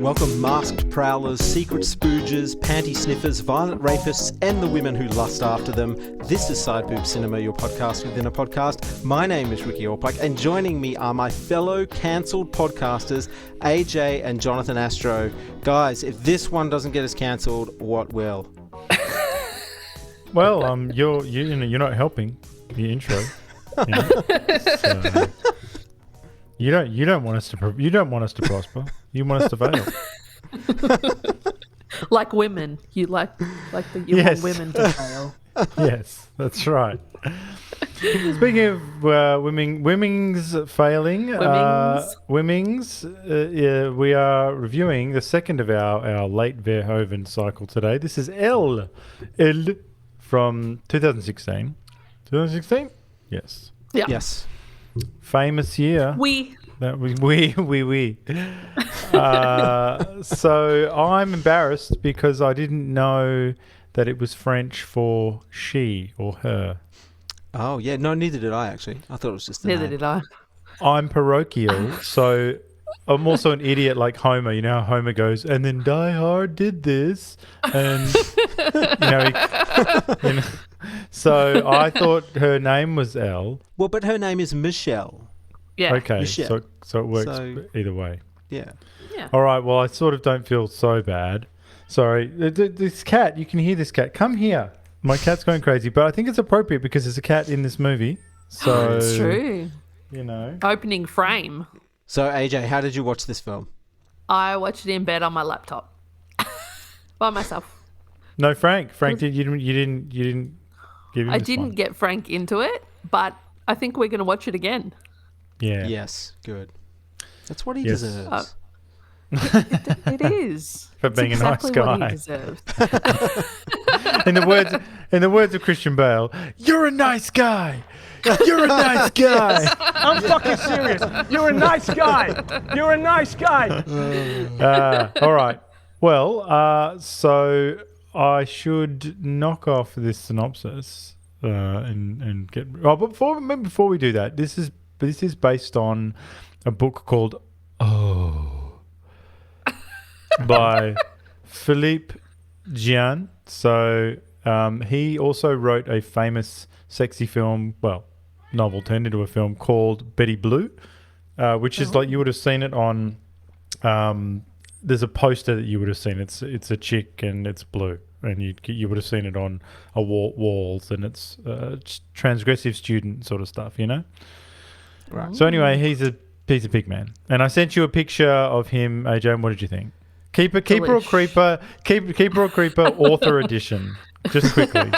Welcome masked prowlers, secret spoogers, panty sniffers, violent rapists, and the women who lust after them. This is SIDEBOOB Cinema, your podcast within a podcast. My name is Ricky Orplak, and joining me are my fellow cancelled podcasters, AJ and Jonathan Astro. Guys, if this one doesn't get us cancelled, what will? Well, you're not helping the intro. So you don't want us to prosper. You want us to fail. Like women, you want women to fail. Yes, that's right. Speaking of women's failing, we are reviewing the second of our late Verhoeven cycle today. This is Elle from 2016. 2016? Yes. Yeah. Yes. Famous year. We. So I'm embarrassed because I didn't know that it was French for she or her. Oh, yeah. No, neither did I, actually. I thought it was just the Neither name. did I. I'm parochial, so I'm also an idiot like Homer. You know how Homer goes, and then Die Hard did this, and so I thought her name was Elle. Well, but her name is Michelle. Yeah. Okay, Michelle. so it works So- either way. Yeah. Yeah. All right, well, I sort of don't feel so bad. Sorry, this cat, you can hear this cat. Come here. My cat's going crazy, but I think it's appropriate because there's a cat in this movie. So It's true. You know. Opening frame. So, AJ, how did you watch this film? I watched it in bed on my laptop. By myself. No, Frank, you didn't give him I this didn't one. get Frank into it, but I think we're going to watch it again. Yeah. Yes. Good. That's what he Yes. deserves. It is. For It's being a nice exactly what guy. he deserves. In the words of Christian Bale, you're a nice guy. You're a nice guy. I'm fucking serious. You're a nice guy. You're a nice guy. All right. Well, so I should knock off this synopsis and get. Oh, but before we do that, this is based on a book called by Philippe Gian. So he also wrote a famous sexy film, novel turned into a film called Betty Blue, which is like you would have seen it on. There's a poster that you would have seen. It's a chick and it's blue, and you would have seen it on a walls, and it's transgressive student sort of stuff, you know. Right. So anyway, he's a pig man, and I sent you a picture of him, AJ. And what did you think? Keeper or creeper? Keeper or creeper? Author edition. Just quickly.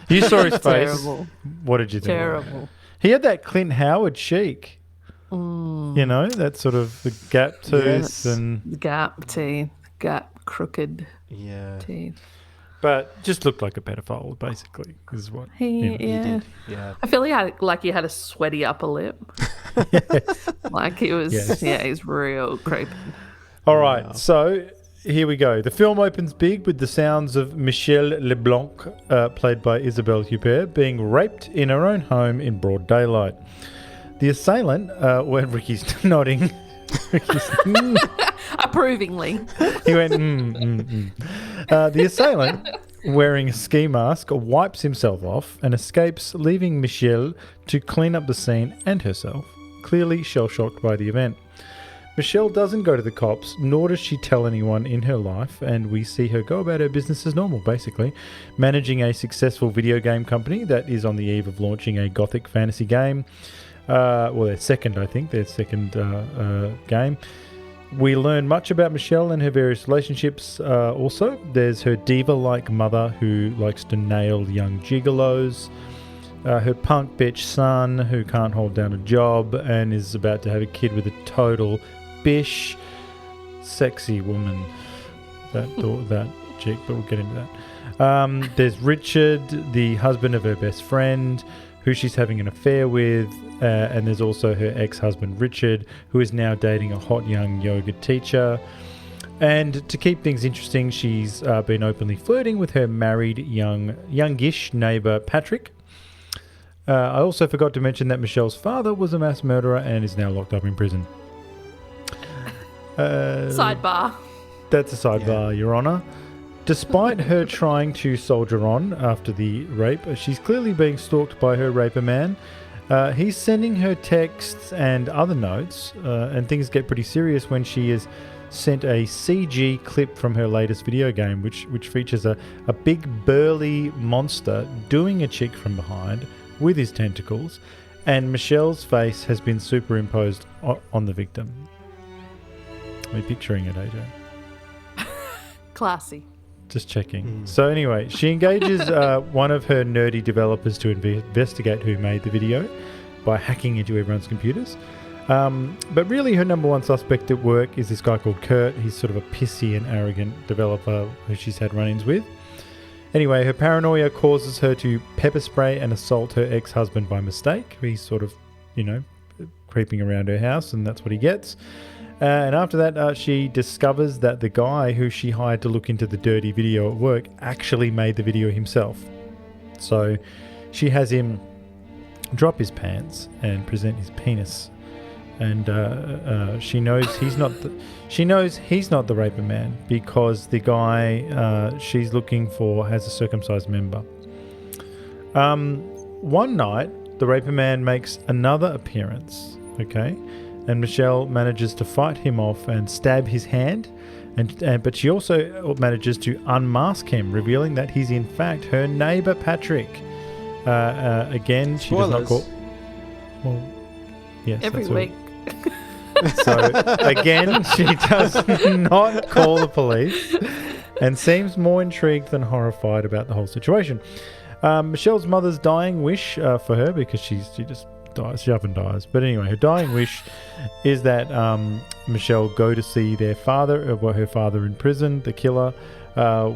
You saw his face. Terrible. What did you think? Terrible. He had that Clint Howard chic. You know, that sort of the gap tooth Yes. and Gap teeth. Gap crooked Yeah. teeth. but just looked like a pedophile, basically, is what Yeah. Did. Yeah. I feel he had a sweaty upper lip. Like he was, Yes. yeah, he's real creepy. All right, so here we go. The film opens big with the sounds of Michelle LeBlanc, played by Isabelle Huppert, being raped in her own home in broad daylight. The assailant, when Ricky's nodding, Approvingly. he went, the assailant, wearing a ski mask, wipes himself off and escapes, leaving Michelle to clean up the scene and herself, clearly shell-shocked by the event. Michelle doesn't go to the cops, nor does she tell anyone in her life, and we see her go about her business as normal, basically, managing a successful video game company that is on the eve of launching a gothic fantasy game. Their second game. We learn much about Michelle and her various relationships. Also, there's her diva-like mother who likes to nail young gigolos. Her punk bitch son who can't hold down a job and is about to have a kid with a total bish, sexy woman. That chick, but we'll get into that. There's Richard, the husband of her best friend, who she's having an affair with. And there's also her ex-husband Richard, who is now dating a hot young yoga teacher. And to keep things interesting, she's been openly flirting with her married youngish neighbour Patrick. I also forgot to mention that Michelle's father was a mass murderer and is now locked up in prison. Sidebar. That's a sidebar, Your Honour. Despite her trying to soldier on after the rape, she's clearly being stalked by her raper man. He's sending her texts and other notes, and things get pretty serious when she is sent a CG clip from her latest video game, which features a big burly monster doing a chick from behind with his tentacles, and Michelle's face has been superimposed on the victim. Are you picturing it, AJ? Classy. Just checking. So anyway, she engages one of her nerdy developers to investigate who made the video by hacking into everyone's computers. But really her number one suspect at work is this guy called Kurt. He's sort of a pissy and arrogant developer who she's had run-ins with. Anyway, her paranoia causes her to pepper spray and assault her ex-husband by mistake. He's sort of, creeping around her house, and that's what he gets. And after that, she discovers that the guy who she hired to look into the dirty video at work actually made the video himself. So she has him drop his pants and present his penis. And she knows he's not the raper man because the guy she's looking for has a circumcised member. One night, the raper man makes another appearance. Okay. And Michelle manages to fight him off and stab his hand, but she also manages to unmask him, revealing that he's in fact her neighbour Patrick. Again, she does not call. Well, yes, every week. So again, she does not call the police, and seems more intrigued than horrified about the whole situation. Michelle's mother's dying wish for her, because she just dies, she up and dies. But anyway, her dying wish is that Michelle go to see their father, her father in prison, the killer,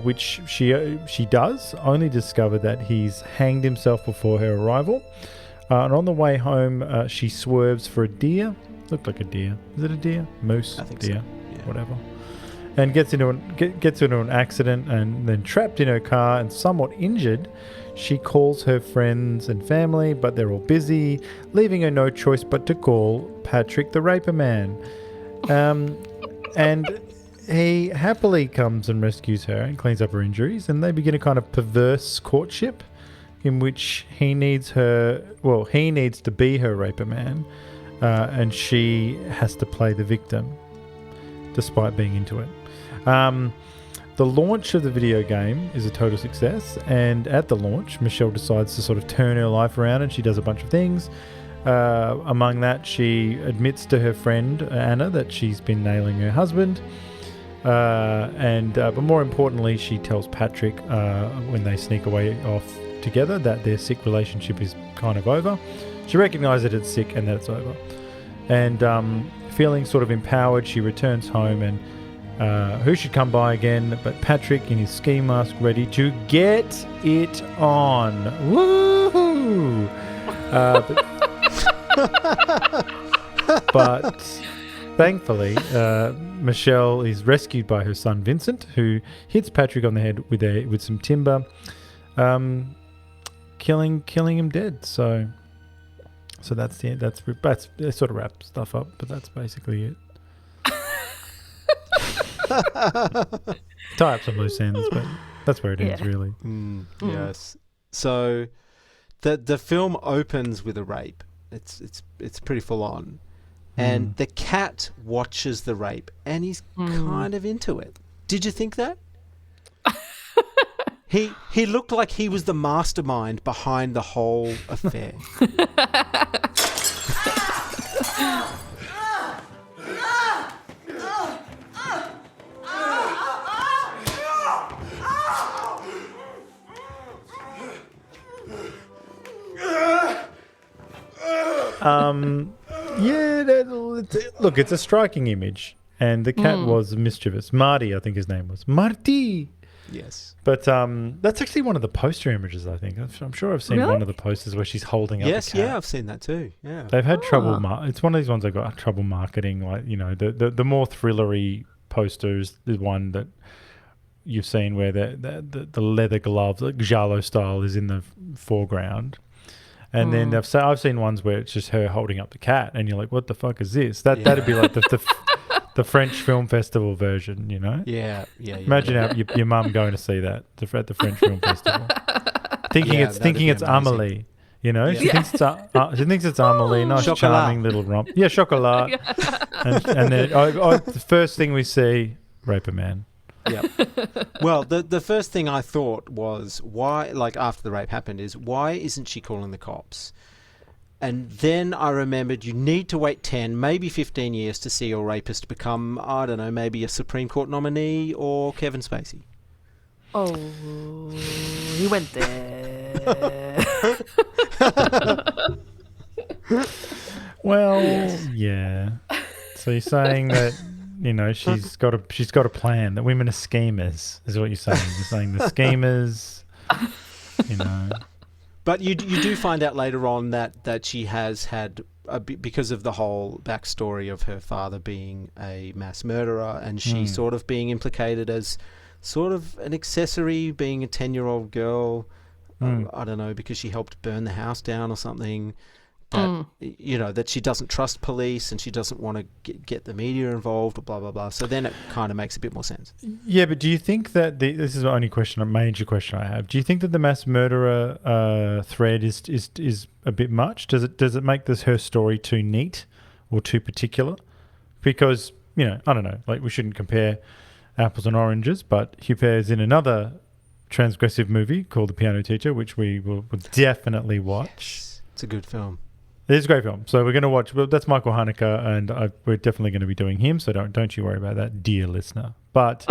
which she does, only discover that he's hanged himself before her arrival. And on the way home, she swerves for a deer. Looked like a deer. Is it a deer? Moose? I think deer. so. Yeah. Whatever. And gets into an accident, and then trapped in her car and somewhat injured. She calls her friends and family, but they're all busy, leaving her no choice but to call Patrick the raper man. And he happily comes and rescues her and cleans up her injuries, and they begin a kind of perverse courtship in which he needs to be her raper man, and she has to play the victim despite being into it. The launch of the video game is a total success, and at the launch, Michelle decides to sort of turn her life around, and she does a bunch of things. Among that, she admits to her friend Anna that she's been nailing her husband, but more importantly, she tells Patrick when they sneak away off together that their sick relationship is kind of over. She recognises that it's sick and that it's over, and feeling sort of empowered, she returns home, and who should come by again but Patrick in his ski mask, ready to get it on. Woohoo! But thankfully, Michelle is rescued by her son Vincent, who hits Patrick on the head with some timber, killing him dead. So that's the end. That sort of wraps stuff up, but that's basically it. Tie up some loose ends, but that's where it ends, really. Yes. So the film opens with a rape. It's pretty full on, and the cat watches the rape, and he's kind of into it. Did you think that? He looked like he was the mastermind behind the whole affair. Look, it's a striking image, and the cat was mischievous. Marty, I think his name was. Marty! Yes. But that's actually one of the poster images, I think. I'm sure I've seen one of the posters where she's holding up a cat. Yeah, I've seen that too. Yeah. They've had trouble. It's one of these ones they've got trouble marketing. Like, the more thrillery posters is one that you've seen where the leather gloves, like Giallo style, is in the foreground. And then I've seen ones where it's just her holding up the cat, and you're like, "What the fuck is this?" That'd be like the the French Film Festival version, you know? Yeah. Imagine your mum going to see that at the French Film Festival, thinking it's amazing. Amélie. You know, Yeah. she thinks it's Amélie, nice, Chocolat. charming little romp. Yeah, chocolat. And then the first thing we see, rape a man. Yeah. Well, the first thing I thought was why, like after the rape happened, is why isn't she calling the cops? And then I remembered you need to wait 10, maybe 15 years to see your rapist become, I don't know, maybe a Supreme Court nominee or Kevin Spacey. Oh, he went there. Well, yeah. So you're saying that, you know, she's got a plan, that women are schemers, is what you're saying. You're saying the schemers, you know. But you do find out later on that she has had, because of the whole backstory of her father being a mass murderer and she sort of being implicated as sort of an accessory, being a 10-year-old girl, I don't know, because she helped burn the house down or something. That, you know, that she doesn't trust police and she doesn't want to get the media involved or blah, blah, blah. So then it kind of makes a bit more sense. Yeah, but do you think that this is the only major question I have. Do you think that the mass murderer thread is a bit much? Does it make her story too neat or too particular? Because, you know, I don't know, like we shouldn't compare apples and oranges, but Huppert is in another transgressive movie called The Piano Teacher, which we will definitely watch. Yes. It's a good film. It is a great film. So we're going to watch. Well, that's Michael Haneke, and we're definitely going to be doing him. So don't you worry about that, dear listener. But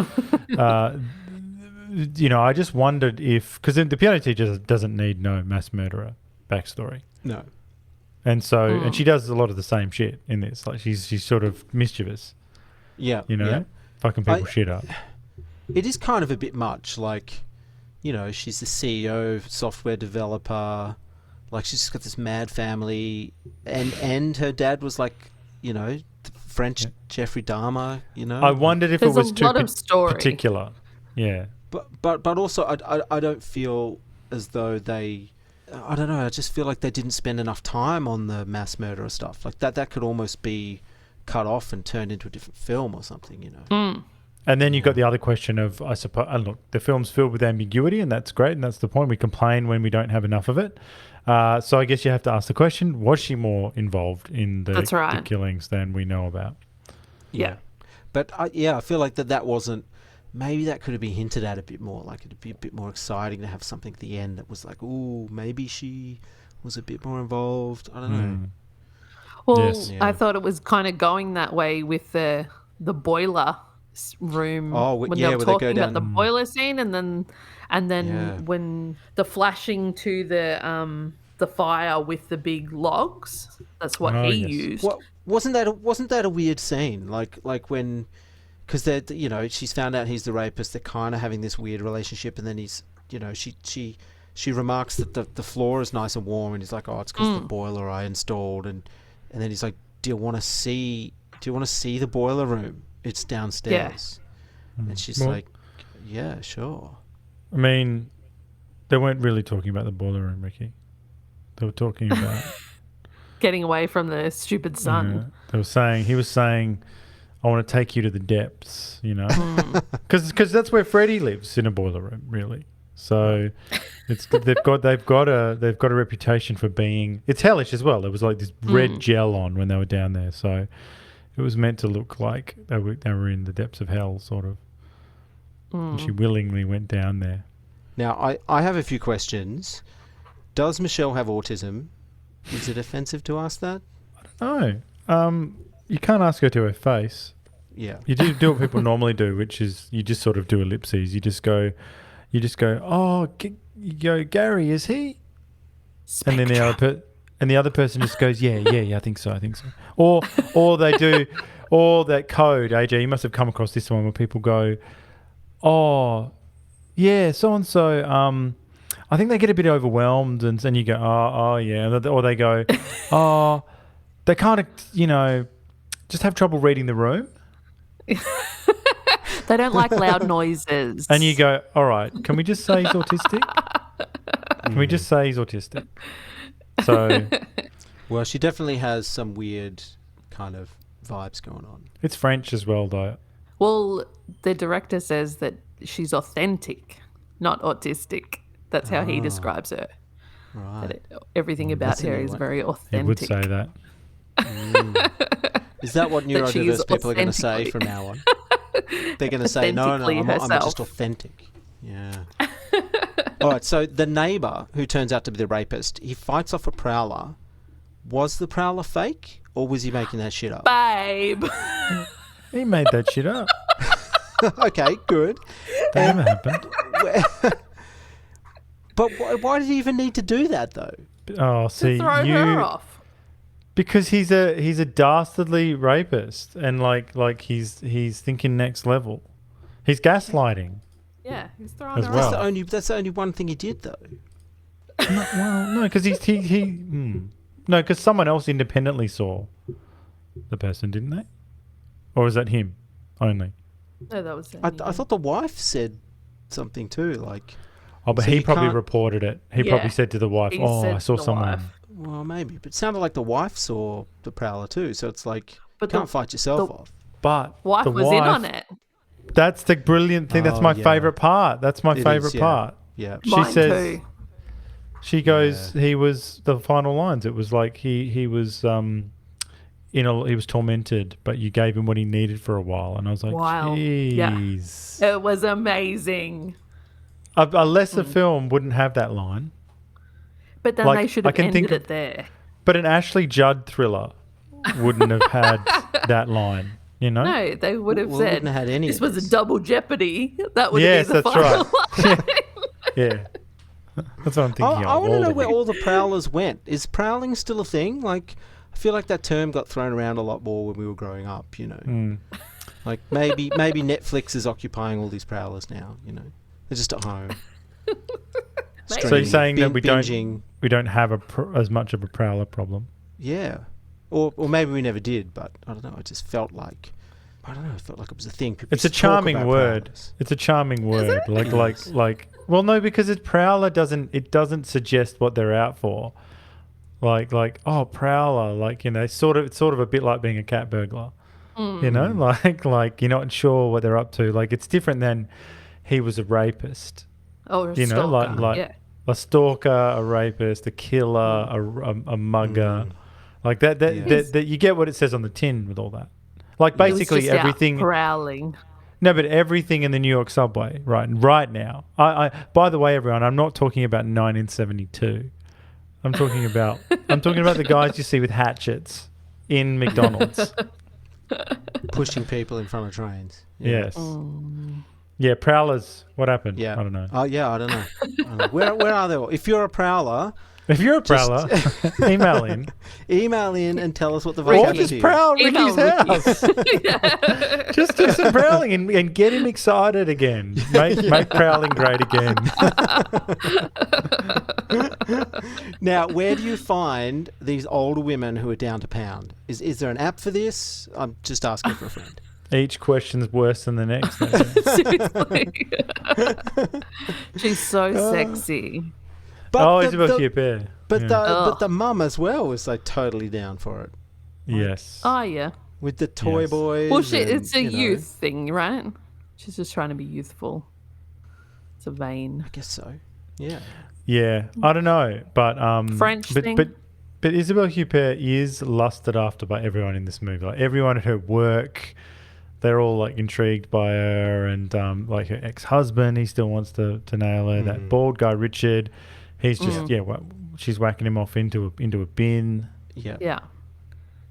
you know, I just wondered if, because the Piano Teacher doesn't need no mass murderer backstory. No. And so, and she does a lot of the same shit in this. Like she's sort of mischievous. Yeah. You know, fucking people shit up. It is kind of a bit much. Like, you know, she's the CEO, software developer. Like, she's just got this mad family, and her dad was like, you know, the French Jeffrey Dahmer, you know. I wondered if There's it was a too lot of story. particular. Yeah. But also, I don't feel as though they, I don't know, I just feel like they didn't spend enough time on the mass murderer stuff. Like, that could almost be cut off and turned into a different film or something, you know. And then you've got the other question of, I suppose, and look, the film's filled with ambiguity, and that's great, and that's the point. We complain when we don't have enough of it. So I guess you have to ask the question, was she more involved in the killings than we know about? Yeah. But I feel like that wasn't, maybe that could have been hinted at a bit more. Like, it'd be a bit more exciting to have something at the end that was like, ooh, maybe she was a bit more involved. I don't know. Well, Yes. I thought it was kind of going that way with the boiler room when they were talking about the boiler scene, and then when the flashing to the fire with the big logs, that's what he used. Wasn't that a weird scene? Like when, because they're, you know, she's found out he's the rapist. They're kind of having this weird relationship, and then he's, you know, she remarks that the floor is nice and warm, and he's like, oh, it's because the boiler I installed, and then he's like, do you want to see the boiler room? It's downstairs. Yeah. And she's like, yeah, sure. I mean, they weren't really talking about the boiler room, Ricky. They were talking about getting away from the stupid sun. He was saying, I want to take you to the depths, you know, because that's where Freddie lives, in a boiler room, really. So they've got a reputation for being, it's hellish as well. There was like this red gel on when they were down there, so it was meant to look like they were in the depths of hell, sort of. And she willingly went down there. Now, I have a few questions. Does Michelle have autism? Is it offensive to ask that? I don't know. You can't ask her to her face. Yeah. You do what people normally do, which is you just sort of do ellipses. You just go, oh, Gary, is he? Spectra. And then the other person just goes, yeah, I think so. Or they do, or that code, AJ, you must have come across this one where people go, oh, yeah, so-and-so, I think they get a bit overwhelmed, and you go, oh yeah. Or they go, oh, they kind of, you know, just have trouble reading the room. They don't like loud noises. And you go, all right, can we just say he's autistic? Can we just say he's autistic? So, well, she definitely has some weird kind of vibes going on. It's French as well, though. Well, the director says that she's authentic, not autistic. That's how he describes her. Right. Everything about her is very authentic. He would say that. Is that what neurodiverse people are going to say from now on? They're going to say, no, I'm just authentic. Yeah. All right, so the neighbour, who turns out to be the rapist, he fights off a prowler. Was the prowler fake, or was he making that shit up? Babe. He made that shit up. Okay, good. That never happened. But why did he even need to do that, though? Oh, see, to throw her off. Because he's a dastardly rapist, and like he's thinking next level. He's gaslighting. Yeah, he's throwing as her well. off. That's the only one thing he did, though. No, because no, because someone else independently saw the person, didn't they? Or was that him only? No, that was. I thought the wife said something too, like. Oh, but so he probably reported it. He probably said to the wife, I saw someone. Wife. Well, maybe. But it sounded like the wife saw the prowler too. So it's like, you can't fight yourself off. But wife was in on it. That's the brilliant thing. That's my favourite part. That's my favourite part. Yeah. She says, she goes, he was, the final lines, it was like he was, he was tormented, but you gave him what he needed for a while. And I was like, wow. Jeez. Yeah. It was amazing. A lesser film wouldn't have that line. But then they should have ended it there. But an Ashley Judd thriller wouldn't have had that line, you know? No, they would have said, wouldn't have had any this of was this. a double jeopardy. That would have been the final line. Yeah. That's what I'm thinking I want to know where all the prowlers went. Is prowling still a thing? Like, I feel like that term got thrown around a lot more when we were growing up, you know? Like, maybe Netflix is occupying all these prowlers now, you know? They're just at home. So you're saying that we don't have as much of a prowler problem? Yeah. Or maybe we never did, but I don't know. It just felt like it was a thing. People It's a charming word. Prowlers. It's a charming word. Like well, no, because prowler doesn't suggest what they're out for. Like prowler, like, you know, it's sort of a bit like being a cat burglar. You know, like you're not sure what they're up to. Like, it's different than he was a rapist. Oh, a you know, stalker. like a stalker, a rapist, a killer, a mugger, like that you get what it says on the tin with all that. Like, basically everything prowling. No, but everything in the New York subway right now. I by the way, everyone, I'm not talking about 1972. I'm talking about the guys you see with hatchets in McDonald's, pushing people in front of trains. Yeah. Yes. Yeah, prowlers. What happened? Yeah, I don't know. Oh, yeah, I don't know. Where are they all? If you're a prowler, email in. Email in and tell us what the vocabulary is. Or just prowl Ricky's house. Just do some prowling and get him excited again. Make prowling great again. Now, where do you find these older women who are down to pound? Is there an app for this? I'm just asking for a friend. Each question's worse than the next. Seriously. She's so sexy. But Isabelle Huppert. But the mum as well was like totally down for it. Yes. Oh, yeah. With the toy boys. Well, it's a youth thing, right? She's just trying to be youthful. It's a vein. I guess so. Yeah. Yeah. I don't know, but French thing. But Isabelle Huppert is lusted after by everyone in this movie. Like, everyone at her work, they're all like intrigued by her, and like her ex-husband, he still wants to nail her. That bald guy Richard, he's just she's whacking him off into a bin. Yeah.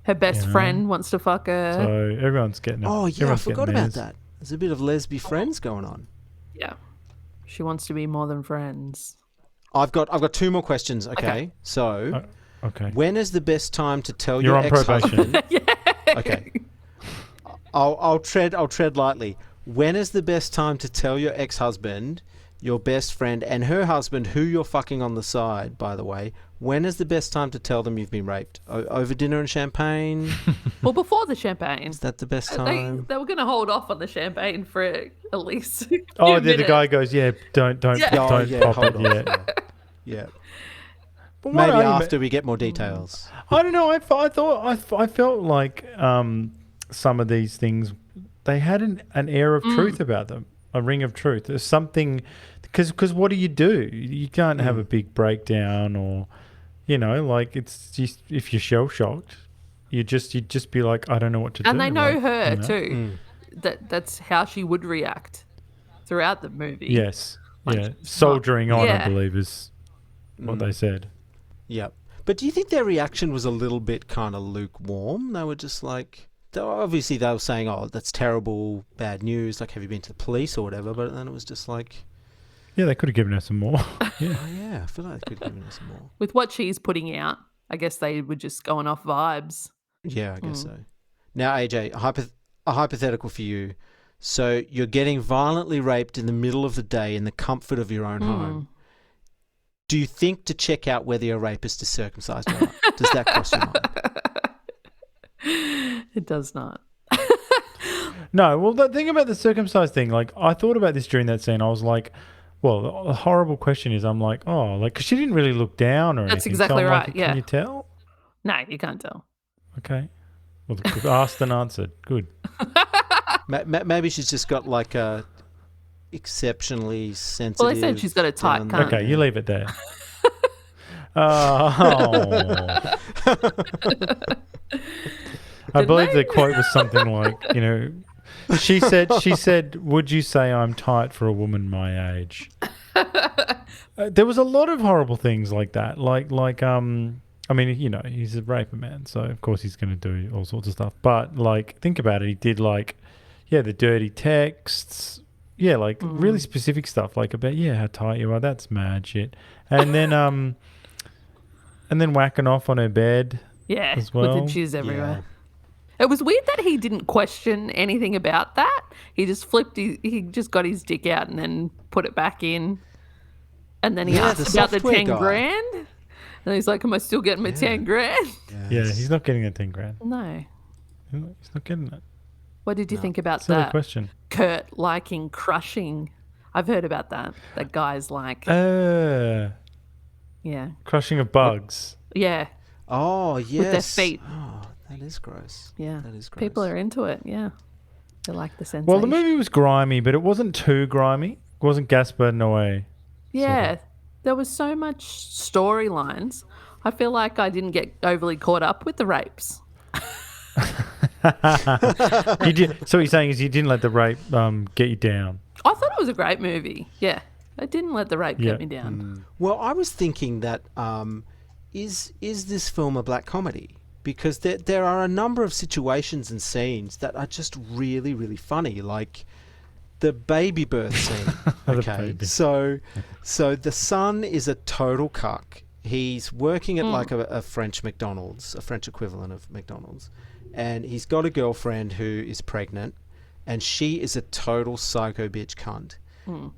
Her best friend wants to fuck her. So everyone's getting. Oh yeah, I forgot about that. There's a bit of lesbian friends going on. Yeah, she wants to be more than friends. I've got two more questions. Okay. So. Okay. When is the best time to tell You're your on ex-husband? probation. Okay. I'll tread lightly. When is the best time to tell your ex-husband, your best friend, and her husband, who you're fucking on the side, by the way? When is the best time to tell them you've been raped? Over dinner and champagne? Well, before the champagne. Is that the best time? They were going to hold off on the champagne for at least. The guy goes, don't pop it yet. Yeah. Maybe after we get more details. I don't know. I felt like some of these things, they had an air of truth about them, a ring of truth. There's something, because what do? You can't have a big breakdown or, like it's just, if you're shell shocked, you'd just be like, I don't know what to do. And they know her too. That's how she would react throughout the movie. Yes. Soldiering on, I believe, is what they said. Yep. But do you think their reaction was a little bit kind of lukewarm? They were just like, obviously they were saying, oh, that's terrible, bad news, like, have you been to the police or whatever? But then it was just like... Yeah, they could have given her some more. Yeah. Oh, yeah, I feel like they could have given her some more. With what she's putting out, I guess they were just going off vibes. Yeah, I guess so. Now, AJ, a hypothetical for you. So you're getting violently raped in the middle of the day in the comfort of your own home. Do you think to check out whether your rapist is circumcised or not? Does that cross your mind? It does not. No, well, the thing about the circumcised thing, like, I thought about this during that scene. I was like, well, the horrible question is, I'm like, oh, like, because she didn't really look down or anything. That's exactly right, like, yeah. Can you tell? No, you can't tell. Okay. Well, asked and answered. Good. Maybe she's just got like a exceptionally sensitive... Well, they said she's got a tight cunt. Okay, you leave it there. Oh. I believe the quote was something like, she said, would you say I'm tight for a woman my age? There was a lot of horrible things like that. I mean, he's a raper man, so of course he's going to do all sorts of stuff. But, like, think about it. He did, like, the dirty texts. Yeah, like, really specific stuff, like, about, how tight you are. That's mad shit. And then whacking off on her bed as well. With the jizz everywhere. Yeah. It was weird that he didn't question anything about that. He just he just got his dick out and then put it back in. And then he asked about the 10 grand. And he's like, am I still getting my 10 grand? Yes. Yeah, he's not getting a 10 grand. No. He's not getting it. What did you think about Silly that? Question. Kurt liking crushing. I've heard about that. That guys like. Yeah. Crushing of bugs. Yeah. Oh, yes. With their feet. Oh, that is gross. Yeah. That is gross. People are into it, yeah. They like the sensation. Well, the movie was grimy, but it wasn't too grimy. It wasn't Gaspar Noé. Yeah. Sort of. There was so much storylines. I feel like I didn't get overly caught up with the rapes. You did. So what you're saying is you didn't let the rape get you down. I thought it was a great movie. Yeah. I didn't let the rape get me down. Well, I was thinking that is this film a black comedy? Because there are a number of situations and scenes that are just really, really funny, like the baby birth scene. Okay, so the son is a total cuck. He's working at like a French McDonald's, a French equivalent of McDonald's, and he's got a girlfriend who is pregnant, and she is a total psycho bitch cunt,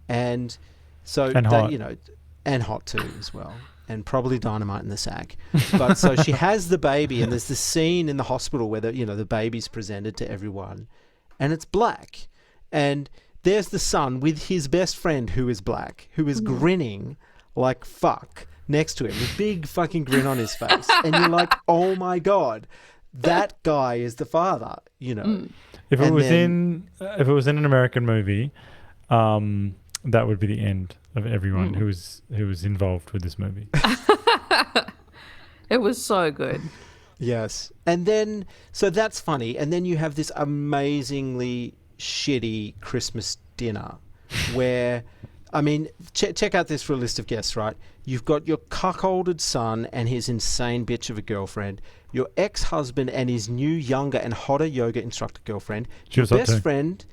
and so hot. And hot too as well. And probably dynamite in the sack. But so she has the baby, and there's this scene in the hospital where the baby's presented to everyone, and it's black. And there's the son with his best friend who is black, who is grinning like fuck next to him, with a big fucking grin on his face. And you're like, oh my God, that guy is the father, If it was in an American movie, that would be the end of everyone who was involved with this movie. It was so good. Yes. And then, so that's funny. And then you have this amazingly shitty Christmas dinner where, I mean, check out this for a list of guests, right? You've got your cuckolded son and his insane bitch of a girlfriend, your ex-husband and his new younger and hotter yoga instructor girlfriend, your best friend...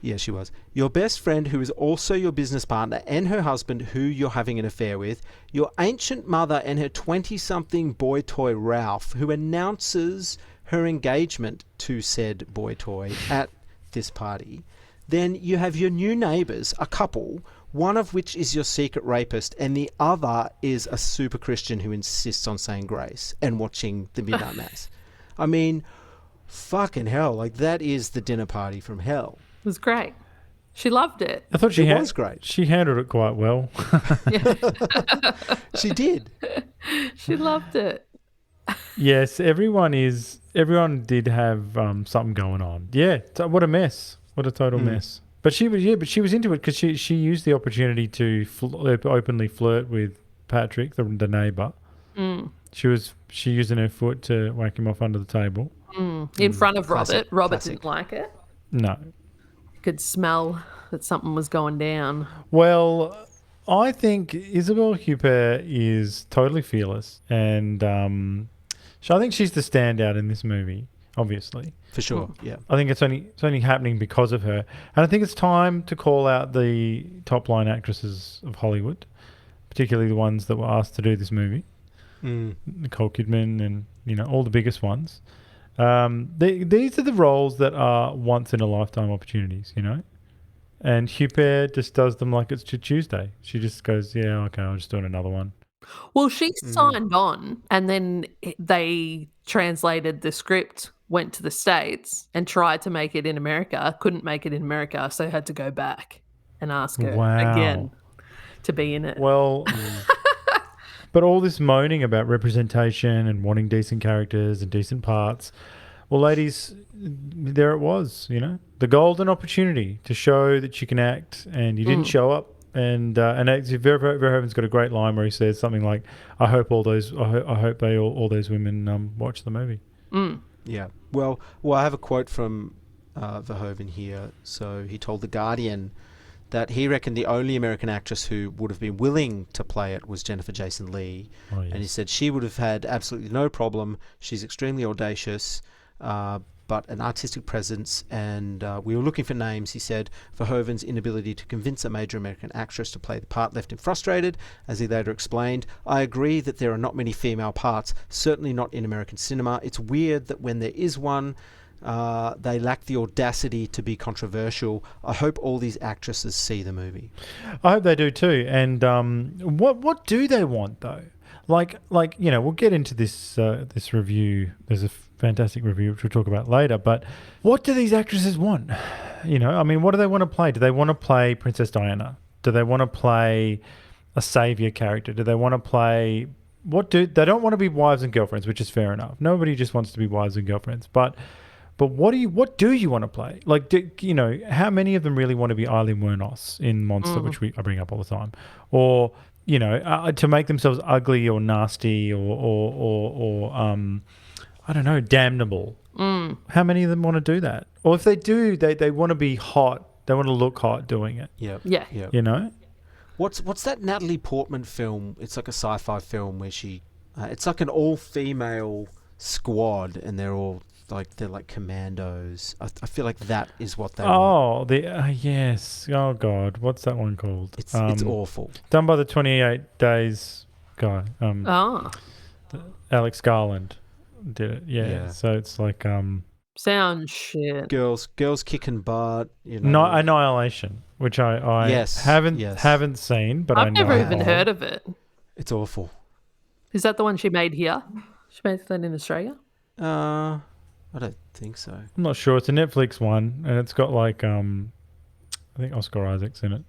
Yeah, she was. Your best friend, who is also your business partner, and her husband, who you're having an affair with. Your ancient mother and her 20-something boy toy, Ralph, who announces her engagement to said boy toy at this party. Then you have your new neighbours, a couple, one of which is your secret rapist, and the other is a super Christian who insists on saying grace and watching the midnight mass. I mean, fucking hell, like that is the dinner party from hell. It was great. She loved it. I thought it was great. She handled it quite well. She did. She loved it. Yes, everyone is everyone did have something going on. Yeah, what a mess. What a total mess. But she was into it because she used the opportunity to openly flirt with Patrick, the neighbour. She used her foot to whack him off under the table. In front of Robert. Robert Classic. didn't like it. No. Could smell that something was going down. Well, I think Isabelle Huppert is totally fearless, and I think she's the standout in this movie, obviously. For sure, yeah. I think it's only happening because of her. And I think it's time to call out the top-line actresses of Hollywood, particularly the ones that were asked to do this movie. Nicole Kidman and, all the biggest ones. These are the roles that are once-in-a-lifetime opportunities, And Huppert just does them like it's Tuesday. She just goes, yeah, okay, I'll just do another one. Well, she signed on, and then they translated the script, went to the States, and tried to make it in America. Couldn't make it in America, so had to go back and ask her again to be in it. Well, but all this moaning about representation and wanting decent characters and decent parts. Well, ladies, there it was, the golden opportunity to show that you can act, and you didn't show up. And Verhoeven's got a great line where he says something like, "I hope all those women watch the movie." Yeah. Well, I have a quote from Verhoeven here. So he told The Guardian that he reckoned the only American actress who would have been willing to play it was Jennifer Jason Leigh, and he said she would have had absolutely no problem. She's extremely audacious. But an artistic presence, and we were looking for names. He said Verhoeven's inability to convince a major American actress to play the part left him frustrated. As he later explained, I agree that there are not many female parts, certainly not in American cinema. It's weird that when there is one, they lack the audacity to be controversial. I hope all these actresses see the movie. I hope they do too. And what do they want though? Like we'll get into this this review. There's a fantastic review which we'll talk about later. But what do these actresses want? What do they want to play? Do they want to play Princess Diana? Do they want to play a savior character? Do they want to play they don't want to be wives and girlfriends, which is fair enough. Nobody just wants to be wives and girlfriends. But what do you want to play? Like, how many of them really want to be Eileen Wuornos in Monster, which I bring up all the time, or to make themselves ugly or nasty or I don't know, damnable. How many of them want to do that? Or if they do, they want to be hot. They want to look hot doing it. Yeah. What's that Natalie Portman film? It's like a sci-fi film where she, it's like an all-female squad, and they're like commandos. I feel like that is what they want. Yes. Oh God, what's that one called? It's awful. Done by the 28 Days guy. Alex Garland did it. Yeah. So it's like sound shit. Girls kicking butt. Annihilation, which I haven't seen, but I've never even heard of it. It's awful. Is that the one she made here? She made that in Australia? I don't think so. I'm not sure. It's a Netflix one, and it's got I think Oscar Isaac's in it.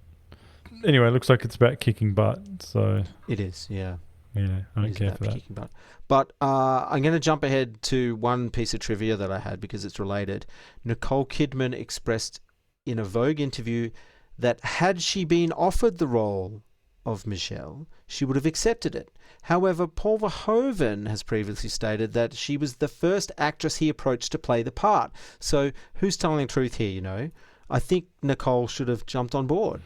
Anyway, it looks like it's about kicking butt. So it is, yeah. Yeah, I don't care for that. Kicking butt. But I'm going to jump ahead to one piece of trivia that I had because it's related. Nicole Kidman expressed in a Vogue interview that had she been offered the role of Michelle, she would have accepted it. However, Paul Verhoeven has previously stated that she was the first actress he approached to play the part. So who's telling the truth here, I think Nicole should have jumped on board.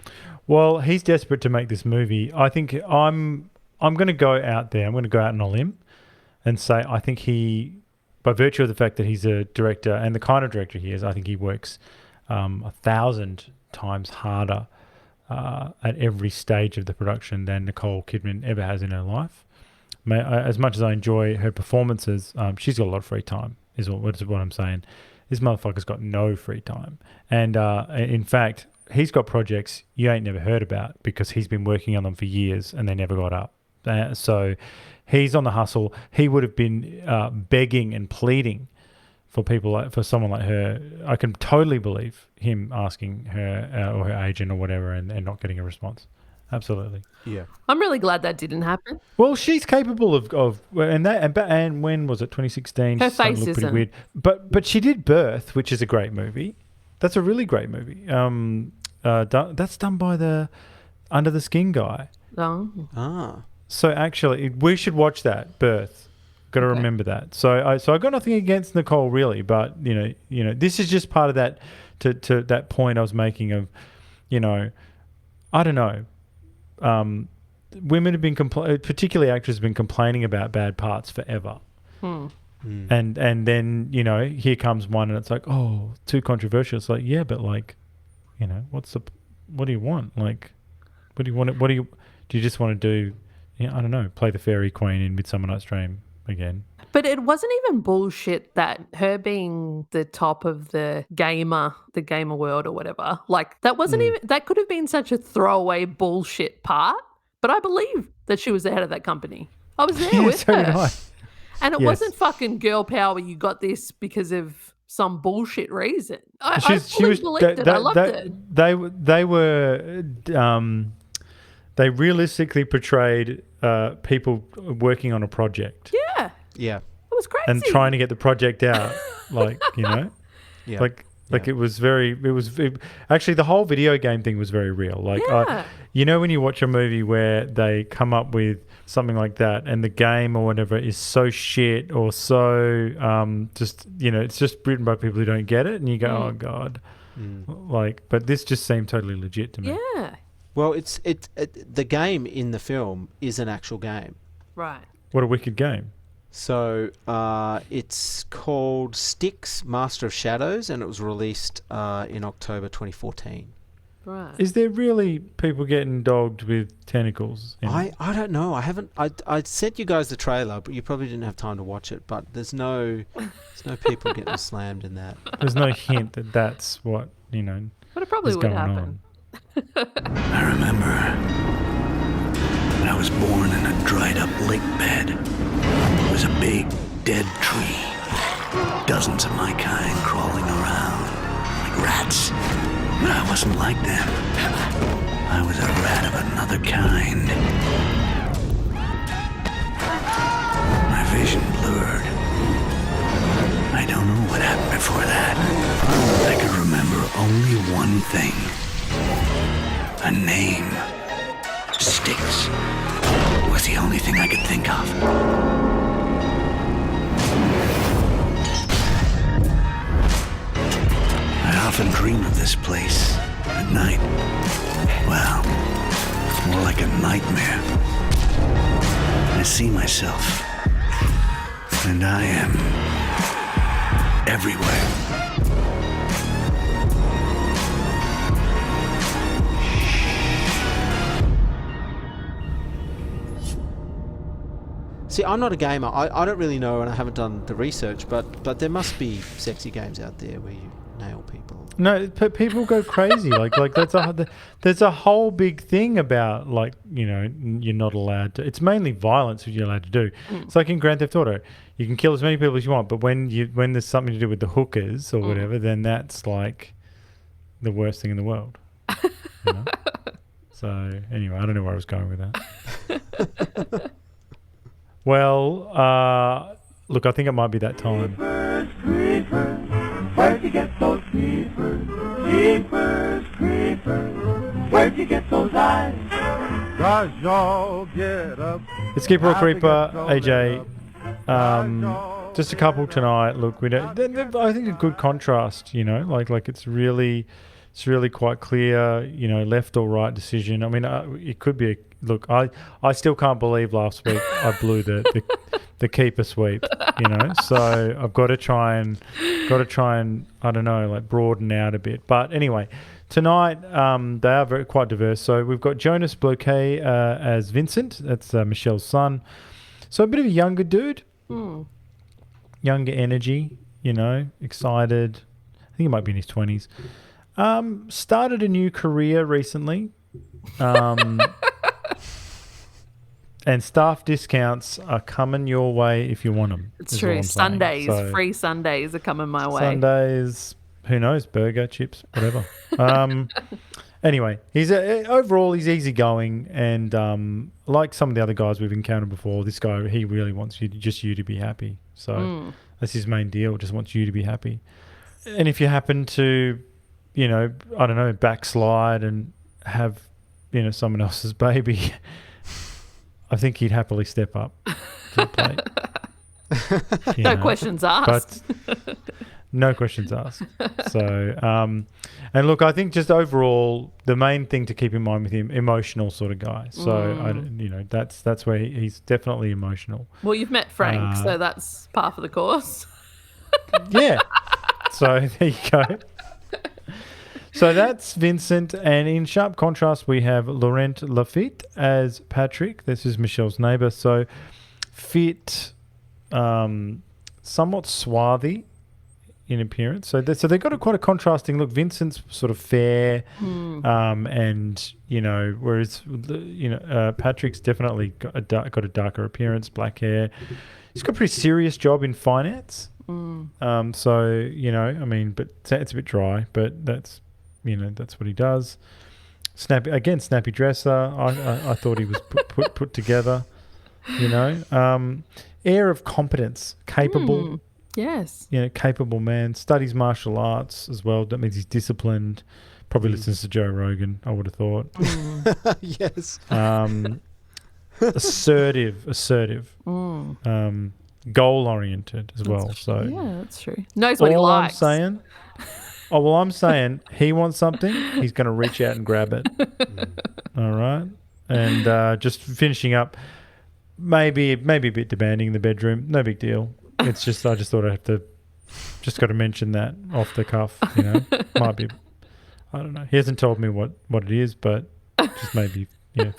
Well, he's desperate to make this movie. I think I'm going to go out there. I'm going to go out on a limb and say I think he, by virtue of the fact that he's a director and the kind of director he is, I think he works 1,000 times harder at every stage of the production than Nicole Kidman ever has in her life. As much as I enjoy her performances, she's got a lot of free time, is what I'm saying. This motherfucker's got no free time. And in fact, he's got projects you ain't never heard about because he's been working on them for years and they never got up. So he's on the hustle. He would have been begging and pleading for someone like her. I can totally believe him asking her or her agent or whatever and not getting a response. absolutely. Yeah. I'm really glad that didn't happen. Well, she's capable of and when was it? 2016. Her She's starting to face look pretty isn't. weird. But she did Birth, which is a great movie. That's a really great movie. That's done by the Under the Skin guy. Oh. Ah. So actually, we should watch that Birth. Got to remember that. So I got nothing against Nicole really, but you know, this is just part of that to that point I was making of, you know, I don't know. Women have been particularly actors have been complaining about bad parts forever. And then, you know, here comes one and it's like, oh, too controversial. It's like, yeah, but like, you know, what do you want? Like, what do you want? Do you just want to do, I don't know, play the fairy queen in Midsummer Night's Dream again? But it wasn't even bullshit that her being the top of the gamer world or whatever. Like that wasn't even, that could have been such a throwaway bullshit part. But I believe that she was the head of that company. I was there with so her. did I. And it wasn't fucking girl power. You got this because of some bullshit reason. I believed it. I loved it. They realistically portrayed people working on a project. Yeah. Yeah. It was crazy. And trying to get the project out, like, you know, like it was actually the whole video game thing was very real. Like, you know, when you watch a movie where they come up with something like that and the game or whatever is so shit or so just, you know, it's just written by people who don't get it and you go, oh God. Like, but this just seemed totally legit to me. Yeah. Well, the game in the film is an actual game. Right. What a wicked game. So it's called Styx, Master of Shadows, and it was released in October 2014. Right. Is there really people getting dogged with tentacles? I don't know. I haven't. I sent you guys the trailer, but you probably didn't have time to watch it. But there's no people getting slammed in that. There's no hint that that's what, you know. But it probably would happen. I remember when I was born in a dried up lake bed. There was a big dead tree. Dozens of my kind crawling around like rats. But I wasn't like them. I was a rat of another kind. My vision blurred. I don't know what happened before that. I could remember only one thing. A name. Styx was the only thing I could think of. I often dream of this place at night. Well, it's more like a nightmare. I see myself, and I am everywhere. See, I'm not a gamer. I don't really know, and I haven't done the research, but there must be sexy games out there where you nail people. No, people go crazy. like there's a whole big thing about, like, you know, you're not allowed to. It's mainly violence which you're allowed to do. It's like in Grand Theft Auto, you can kill as many people as you want, but when there's something to do with the hookers or whatever, then that's like the worst thing in the world. You know? So anyway, I don't know where I was going with that. Well, look, I think it might be that time. Where'd you get those creepers? Creepers, creepers. Where'd you get those eyes? 'Cause y'all get up. It's Keeper or Creeper, AJ. Just a couple tonight. Look, we don't. I think a good contrast. You know, like it's really quite clear. You know, left or right decision. I mean, it could be. Look, I still can't believe last week I blew the keeper sweep. You know, so I've got to try and I don't know, like broaden out a bit. But anyway, tonight they are quite diverse. So we've got Jonas Bloquet as Vincent. That's Michelle's son. So a bit of a younger dude, younger energy. You know, excited. I think he might be in his 20s. Started a new career recently. And staff discounts are coming your way if you want them. It's true. Sundays, free Sundays are coming my way. Sundays, who knows, burger, chips, whatever. Anyway, overall he's easygoing, and like some of the other guys we've encountered before, this guy, he really wants you to be happy. So that's his main deal. Just wants you to be happy. And if you happen to, I don't know, backslide and have, someone else's baby, I think he'd happily step up to the plate. No questions asked. But no questions asked. So, and look, I think just overall, the main thing to keep in mind with him, emotional sort of guy. So, that's where he's definitely emotional. Well, you've met Frank, so that's par for the course. Yeah. So there you go. So that's Vincent, and in sharp contrast, we have Laurent Lafitte as Patrick. This is Michelle's neighbour. So fit, somewhat swarthy in appearance. So they've got quite a contrasting look. Vincent's sort of fair, and whereas Patrick's definitely got a darker appearance, black hair. He's got a pretty serious job in finance. So but it's a bit dry, but that's what he does. Snappy dresser. I thought he was put together. Air of competence, capable. Yes. Capable man. Studies martial arts as well. That means he's disciplined. Probably listens to Joe Rogan, I would have thought. Yes. Assertive. Goal-oriented as well. So yeah, that's true. Knows what he likes. I'm saying he wants something, he's going to reach out and grab it. All right. And just finishing up, maybe a bit demanding in the bedroom. No big deal. It's just I just thought I'd have to got to mention that off the cuff. Might be. I don't know. He hasn't told me what it is, but just maybe. I'm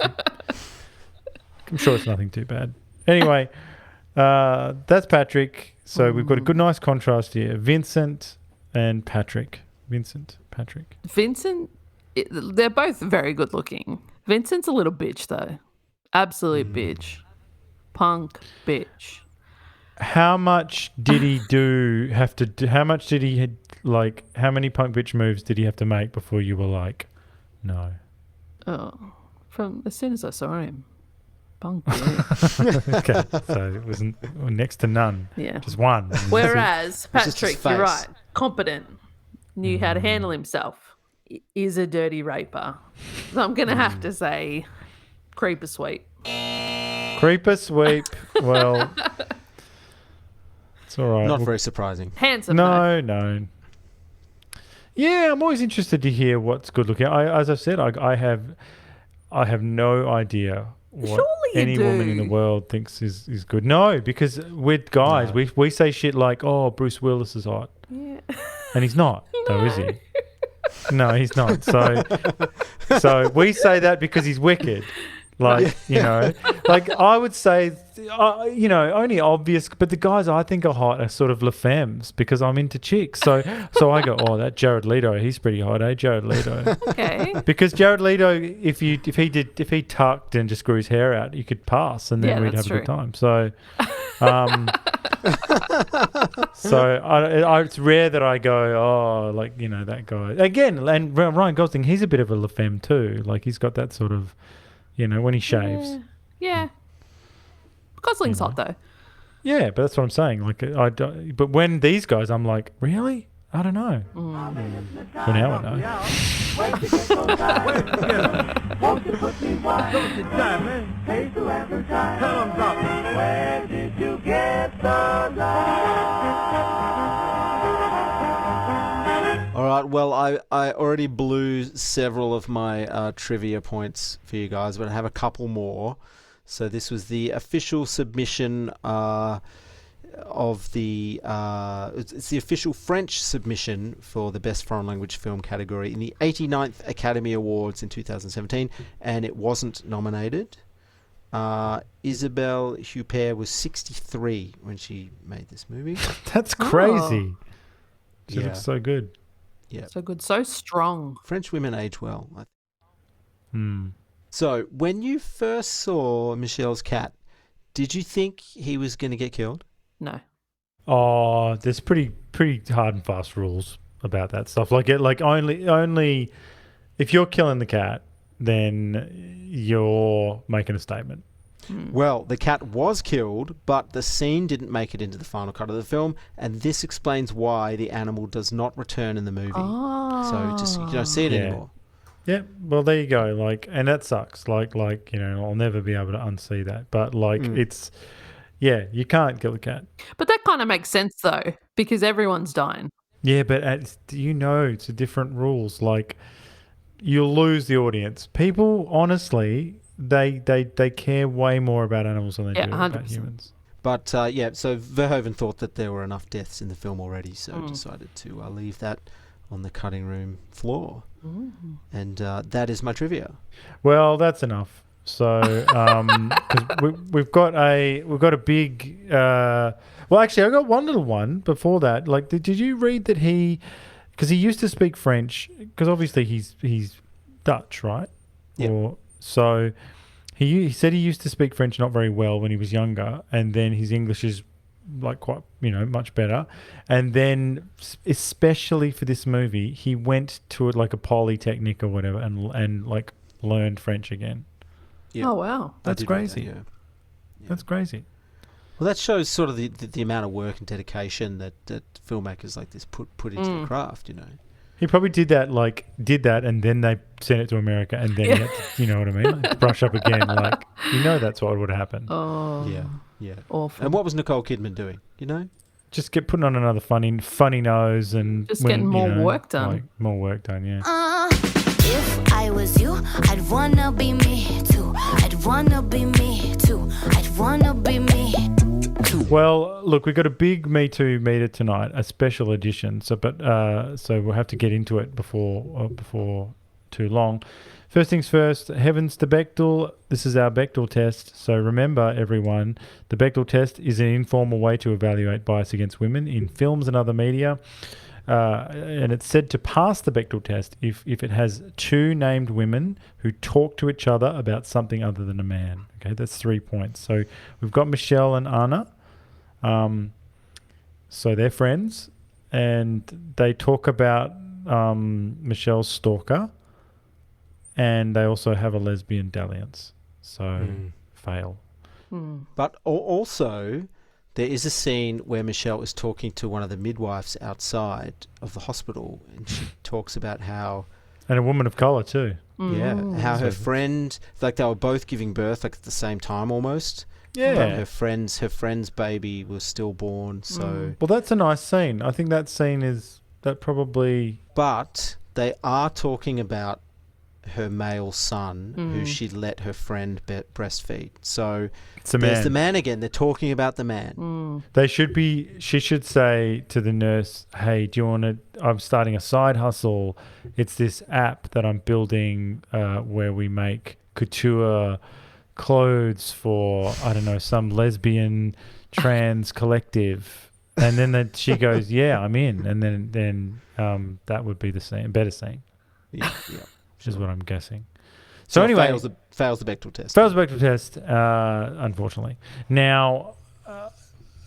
sure it's nothing too bad. Anyway. That's Patrick. So we've got a good, nice contrast here. Vincent and Patrick. Vincent, they're both very good looking. Vincent's a little bitch, though. Absolute bitch. Punk bitch. How much did he how much did he, how many punk bitch moves did he have to make before you were like, no? Oh, from as soon as I saw him. Punk. Okay, so it was next to none. Yeah, just one. Whereas Patrick, you're right, competent, knew how to handle himself, is a dirty raper. So I'm gonna have to say, creeper sweep. Creeper sweep. Well, it's all right. Not very surprising. Handsome. No. Yeah, I'm always interested to hear what's good looking. As I said, I have no idea what any woman in the world thinks is good. No, because with guys, we say shit like, oh, Bruce Willis is hot. Yeah. And he's not, though, is he? No, he's not. So we say that because he's wicked. I would say, only obvious, but the guys I think are hot are sort of La Femmes because I'm into chicks. So I go, oh, that Jared Leto, he's pretty hot, eh? Jared Leto. Okay. Because Jared Leto, if he tucked and just grew his hair out, you could pass, and then we'd have a good time. So, it's rare that I go, that guy again. And Ryan Gosling, he's a bit of a La Femme too. Like he's got that sort of. When he shaves. Yeah. Gosling's hot, though. Yeah, but that's what I'm saying. But when these guys, I'm like, really? I don't know. Well, now I know. Where did you get the All right, well, I already blew several of my trivia points for you guys, but I have a couple more. So this was the official submission of the... it's the official French submission for the Best Foreign Language Film category in the 89th Academy Awards in 2017, and it wasn't nominated. Isabelle Huppert was 63 when she made this movie. That's crazy. She looks so good. Yeah. So good. So strong. French women age well. So when you first saw Michelle's cat, did you think he was going to get killed? No. Oh, there's pretty hard and fast rules about that stuff. Only if you're killing the cat, then you're making a statement. Well, the cat was killed, but the scene didn't make it into the final cut of the film, and this explains why the animal does not return in the movie. So just you don't see it anymore. Yeah, well, there you go. Like, and that sucks. Like I'll never be able to unsee that. But it's, you can't kill the cat. But that kind of makes sense though, because everyone's dying. Yeah, but it's a different rules. Like, you'll lose the audience. People, honestly, they care way more about animals than they do 100%. About humans. But so Verhoeven thought that there were enough deaths in the film already, so decided to leave that on the cutting room floor. And that is my trivia. Well, that's enough. So, because we've got a big. Well, actually, I got one little one before that. Like, did you read that because he used to speak French? Because obviously he's Dutch, right? Yeah. So he said he used to speak French not very well when he was younger, and then his English is like quite much better. And then especially for this movie, he went to like a polytechnic or whatever, and like learned French again. Yeah. Oh wow, that's crazy. Yeah. That's crazy. Well, that shows sort of the amount of work and dedication that filmmakers like this put into the craft. He probably did that, and then they sent it to America, and then he had to, you know what I mean? Like, brush up again, that's what would happen. Oh, yeah, awful. And what was Nicole Kidman doing? Just putting on another funny nose and just getting more work done. Like, more work done, yeah. If I was you, I'd wanna be me too. I'd wanna be me too. I'd wanna be me too. Well, look, we've got a big Me Too meter tonight, a special edition. So we'll have to get into it before too long. First things first, heavens to Bechdel. This is our Bechdel test. So remember, everyone, the Bechdel test is an informal way to evaluate bias against women in films and other media. And it's said to pass the Bechdel test if it has two named women who talk to each other about something other than a man. Okay, that's 3 points. So we've got Michelle and Anna. So they're friends, and they talk about Michelle's stalker, and they also have a lesbian dalliance. So fail. But also, there is a scene where Michelle is talking to one of the midwives outside of the hospital, and she talks about how... And a woman of colour too. Yeah, how her friend... Like, they were both giving birth at the same time almost. Yeah. But her friend's baby was stillborn, so... Well, that's a nice scene. I think that scene is... That probably... But they are talking about her male son, who she let her friend breastfeed. So there's the man again. They're talking about the man. She should say to the nurse, hey, do you want to... I'm starting a side hustle. It's this app that I'm building where we make couture clothes for, I don't know, some lesbian trans collective. And then she goes, yeah, I'm in. And then that would be the same, better scene. Yeah. Which is what I'm guessing. So anyway, fails the Bechdel test. Fails the Bechdel test, unfortunately. Now,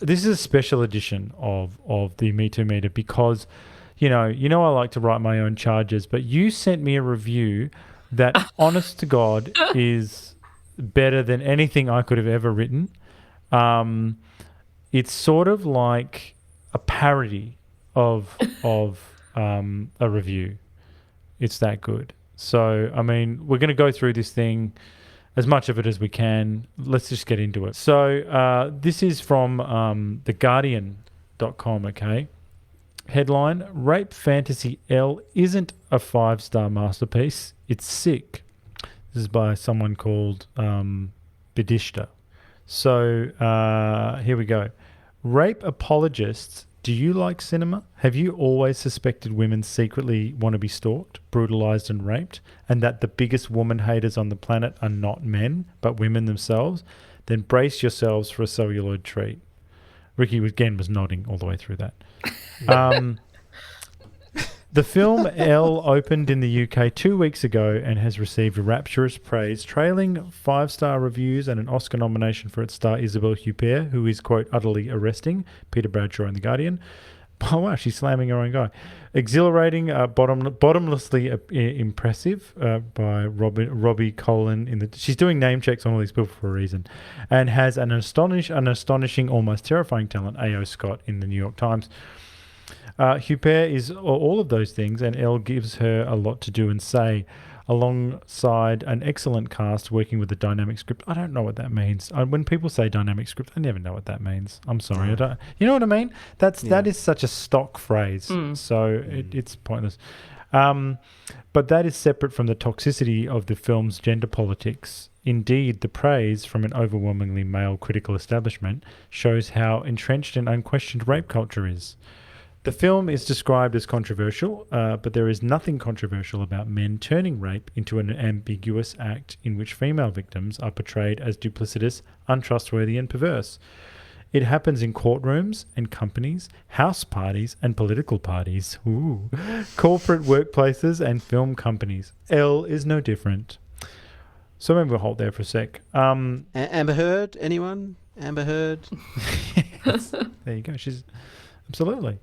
this is a special edition of the Me Too meter because, you know, I like to write my own charges, but you sent me a review that, honest to God, is better than anything I could have ever written. It's sort of like a parody of a review. It's that good. So, I mean, we're going to go through this thing, as much of it as we can. Let's just get into it. So, this is from theguardian.com, okay? Headline, Rape Fantasy Elle isn't a 5-star masterpiece. It's sick. This is by someone called Bidishta. So, here we go. Rape apologists, do you like cinema? Have you always suspected women secretly want to be stalked, brutalized and raped, and that the biggest woman haters on the planet are not men, but women themselves? Then brace yourselves for a celluloid treat. Ricky, again, was nodding all the way through that. The film Elle opened in the UK 2 weeks ago and has received rapturous praise, trailing 5-star reviews and an Oscar nomination for its star Isabelle Huppert, who is, quote, utterly arresting, Peter Bradshaw in The Guardian. Oh, wow, she's slamming her own guy. Exhilarating, bottomlessly impressive by Robbie Colin. She's doing name checks on all these people for a reason, and has an astonishing, almost terrifying talent. A.O. Scott in the New York Times. Huppert is all of those things, and Elle gives her a lot to do and say, alongside an excellent cast working with a dynamic script. I don't know what that means. When people say dynamic script, I never know what that means. I'm sorry. I don't. You know what I mean? That is such a stock phrase, so it's pointless. But that is separate from the toxicity of the film's gender politics. Indeed, the praise from an overwhelmingly male critical establishment shows how entrenched and unquestioned rape culture is. The film is described as controversial, but there is nothing controversial about men turning rape into an ambiguous act in which female victims are portrayed as duplicitous, untrustworthy, and perverse. It happens in courtrooms and companies, house parties and political parties, corporate workplaces and film companies. Elle is no different. So maybe we'll hold there for a sec. Amber Heard, anyone? Amber Heard? Yes. There you go. She's absolutely.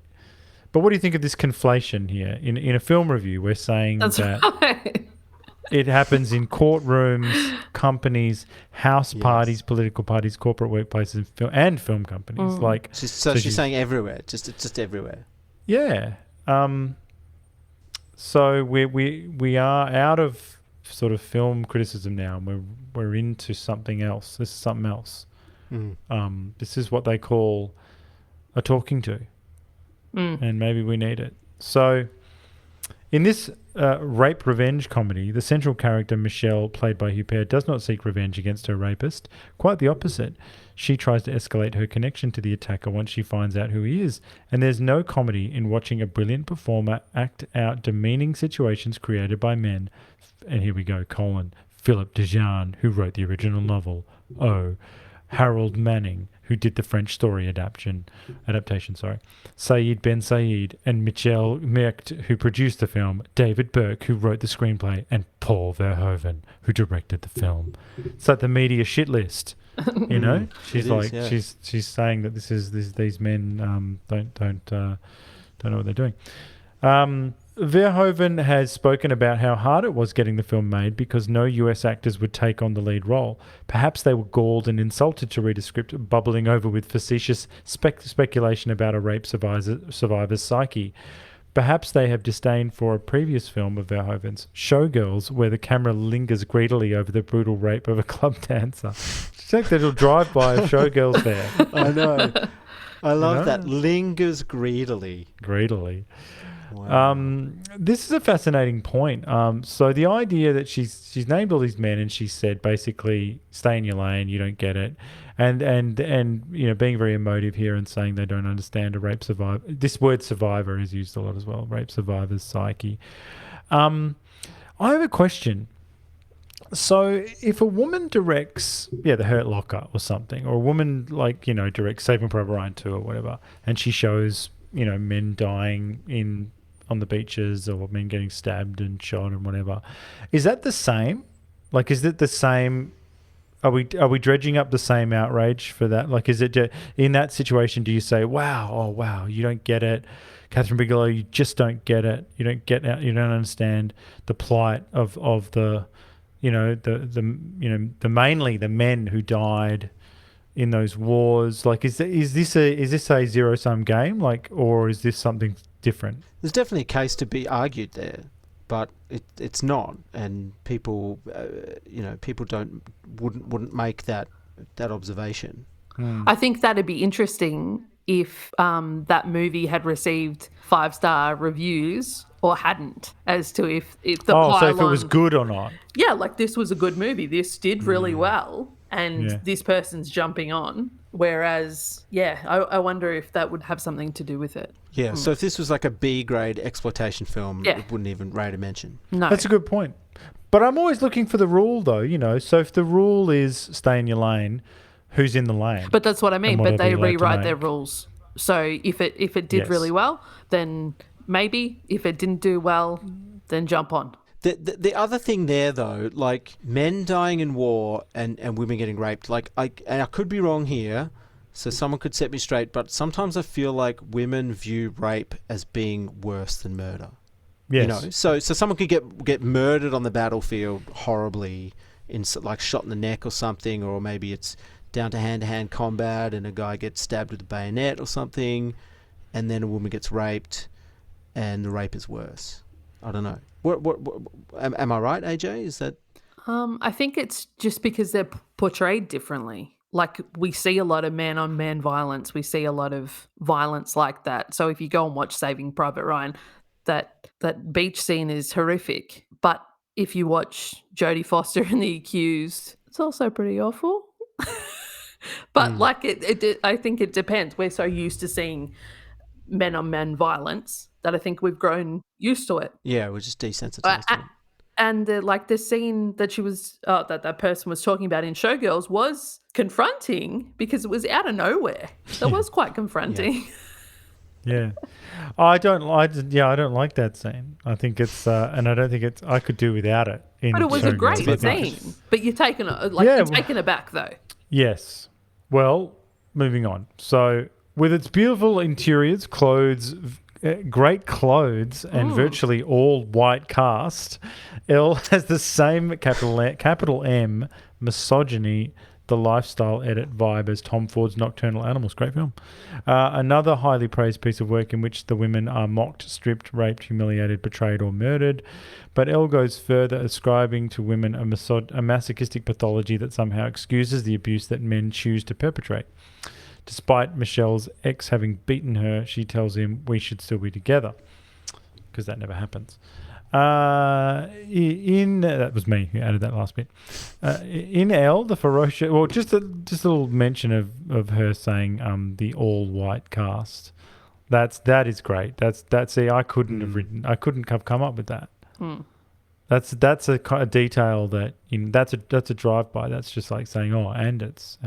But what do you think of this conflation here? In a film review, we're saying that it happens in courtrooms, companies, house parties, political parties, corporate workplaces, and film companies. Like, so she's saying everywhere, just everywhere. Yeah. So we are out of sort of film criticism now, and we're into something else. This is something else. This is what they call a talking to. And maybe we need it. So in this rape revenge comedy, the central character, Michelle, played by Huppert, does not seek revenge against her rapist. Quite the opposite. She tries to escalate her connection to the attacker once she finds out who he is. And there's no comedy in watching a brilliant performer act out demeaning situations created by men. And here we go, Philip Dejean, who wrote the original novel. Harold Manning, who did the French story adaptation, Saeed Ben Saeed, and Michel Merkt, who produced the film, David Burke, who wrote the screenplay, and Paul Verhoeven, who directed the film. It's like the media shit list, you know. She's she's saying that these men don't know what they're doing. Verhoeven has spoken about how hard it was getting the film made because no US actors would take on the lead role. Perhaps they were galled and insulted to read a script bubbling over with facetious speculation about a rape survivor's psyche. Perhaps they have disdain for a previous film of Verhoeven's, Showgirls, where the camera lingers greedily over the brutal rape of a club dancer. Check that little drive-by of Showgirls there. I know. I love that. Lingers greedily. Wow. This is a fascinating point. So the idea that she's named all these men and she said basically stay in your lane, you don't get it, and you know, being very emotive here and saying they don't understand a rape survivor. This word survivor is used a lot as well. Rape survivor's psyche. I have a question. So if a woman directs, The Hurt Locker or something, or a woman directs Saving Private Ryan 2 or whatever, and she shows men dying on the beaches or men getting stabbed and shot and whatever, is that the same? Like, is it the same? Are we dredging up the same outrage for that? Like, is it in that situation? Do you say, wow, you don't get it, Catherine Bigelow, you just don't get it. You don't get it. You don't understand the plight of the mainly the men who died in those wars. Like, is this a zero sum game? Like, or is this something different? There's definitely a case to be argued there, but it's not, and people wouldn't make that observation. I think that'd be interesting if that movie had received 5-star reviews or hadn't, as to if the pylon, so if it was good or not. Yeah, like this was a good movie. This did really well, and this person's jumping on. Whereas, I wonder if that would have something to do with it. Yeah, so if this was like a B-grade exploitation film, it wouldn't even rate a mention. No. That's a good point. But I'm always looking for the rule, though, so if the rule is stay in your lane, who's in the lane? But that's what I mean, but they rewrite their rules. So if it did really well, then maybe. If it didn't do well, then jump on. The other thing there, though, like men dying in war and women getting raped, like I could be wrong here, So someone could set me straight, but sometimes I feel like women view rape as being worse than murder. Yes. You know, so someone could get murdered on the battlefield horribly, like shot in the neck or something, or maybe it's down to hand-to-hand combat and a guy gets stabbed with a bayonet or something, and then a woman gets raped, and the rape is worse. I don't know. What am I right, AJ? Is that? I think it's just because they're portrayed differently. Like, we see a lot of man-on-man violence. We see a lot of violence like that. So if you go and watch Saving Private Ryan, that beach scene is horrific. But if you watch Jodie Foster and The Accused, it's also pretty awful. But like I think it depends. We're so used to seeing men-on-men violence that I think we've grown used to it. Yeah, we're just desensitized to it. And the scene that that person was talking about in Showgirls was confronting because it was out of nowhere. That was quite confronting. Yeah. I don't like that scene. I think it's and I don't think it's. I could do without it. But it was a great scene. But you're taken aback though. Yes. Well, moving on. So, with its beautiful interiors, clothes, great clothes, and virtually all white cast, Elle has the same capital M misogyny, the lifestyle edit vibe as Tom Ford's Nocturnal Animals. Great film. Another highly praised piece of work in which the women are mocked, stripped, raped, humiliated, betrayed, or murdered. But Elle goes further, ascribing to women a masochistic pathology that somehow excuses the abuse that men choose to perpetrate. Despite Michelle's ex having beaten her, she tells him we should still be together, because that never happens. That was me who added that last bit. In Elle, the ferocious... Well, just a little mention of her saying the all-white cast. That is great. See, I couldn't have come up with that. That's a detail that's a drive-by. That's just like saying, and it's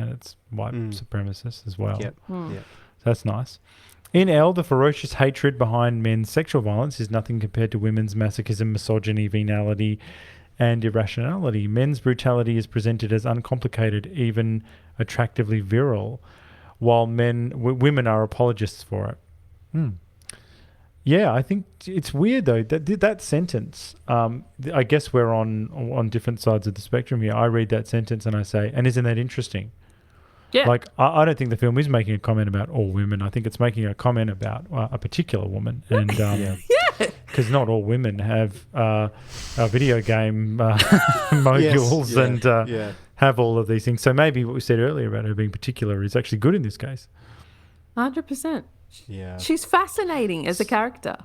white supremacists as well. Yep. Yep. That's nice. In Elle, the ferocious hatred behind men's sexual violence is nothing compared to women's masochism, misogyny, venality, and irrationality. Men's brutality is presented as uncomplicated, even attractively virile, while women are apologists for it. Yeah, I think it's weird though that sentence. I guess we're on different sides of the spectrum here. I read that sentence and I say, and isn't that interesting? Yeah. Like, I don't think the film is making a comment about all women. I think it's making a comment about a particular woman. And because not all women have video game moguls and have all of these things. So maybe what we said earlier about her being particular is actually good in this case. 100%. Yeah. She's fascinating as a character.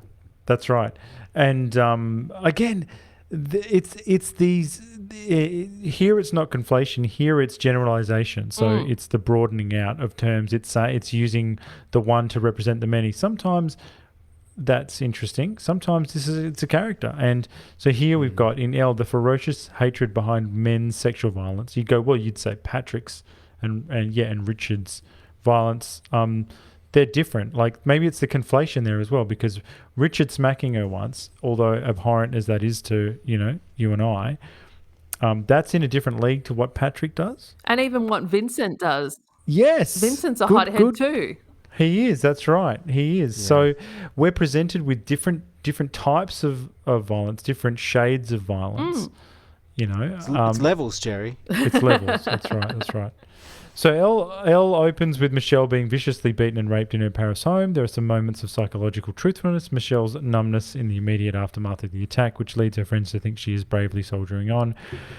That's right. And again... It's these here. It's not conflation. Here it's generalization. So it's the broadening out of terms. It's using the one to represent the many. Sometimes that's interesting. Sometimes it's a character. And so here we've got in Elle the ferocious hatred behind men's sexual violence. You go, well, you'd say Patrick's and Richard's violence. They're different. Like, maybe it's the conflation there as well, because Richard smacking her once, although abhorrent as that is to, you and I, that's in a different league to what Patrick does. And even what Vincent does. Yes. Vincent's a hothead too. He is, that's right. He is. Yeah. So we're presented with different types of violence, different shades of violence. It's levels, Jerry. It's levels. That's right. So Elle opens with Michelle being viciously beaten and raped in her Paris home. There are some moments of psychological truthfulness, Michelle's numbness in the immediate aftermath of the attack, which leads her friends to think she is bravely soldiering on,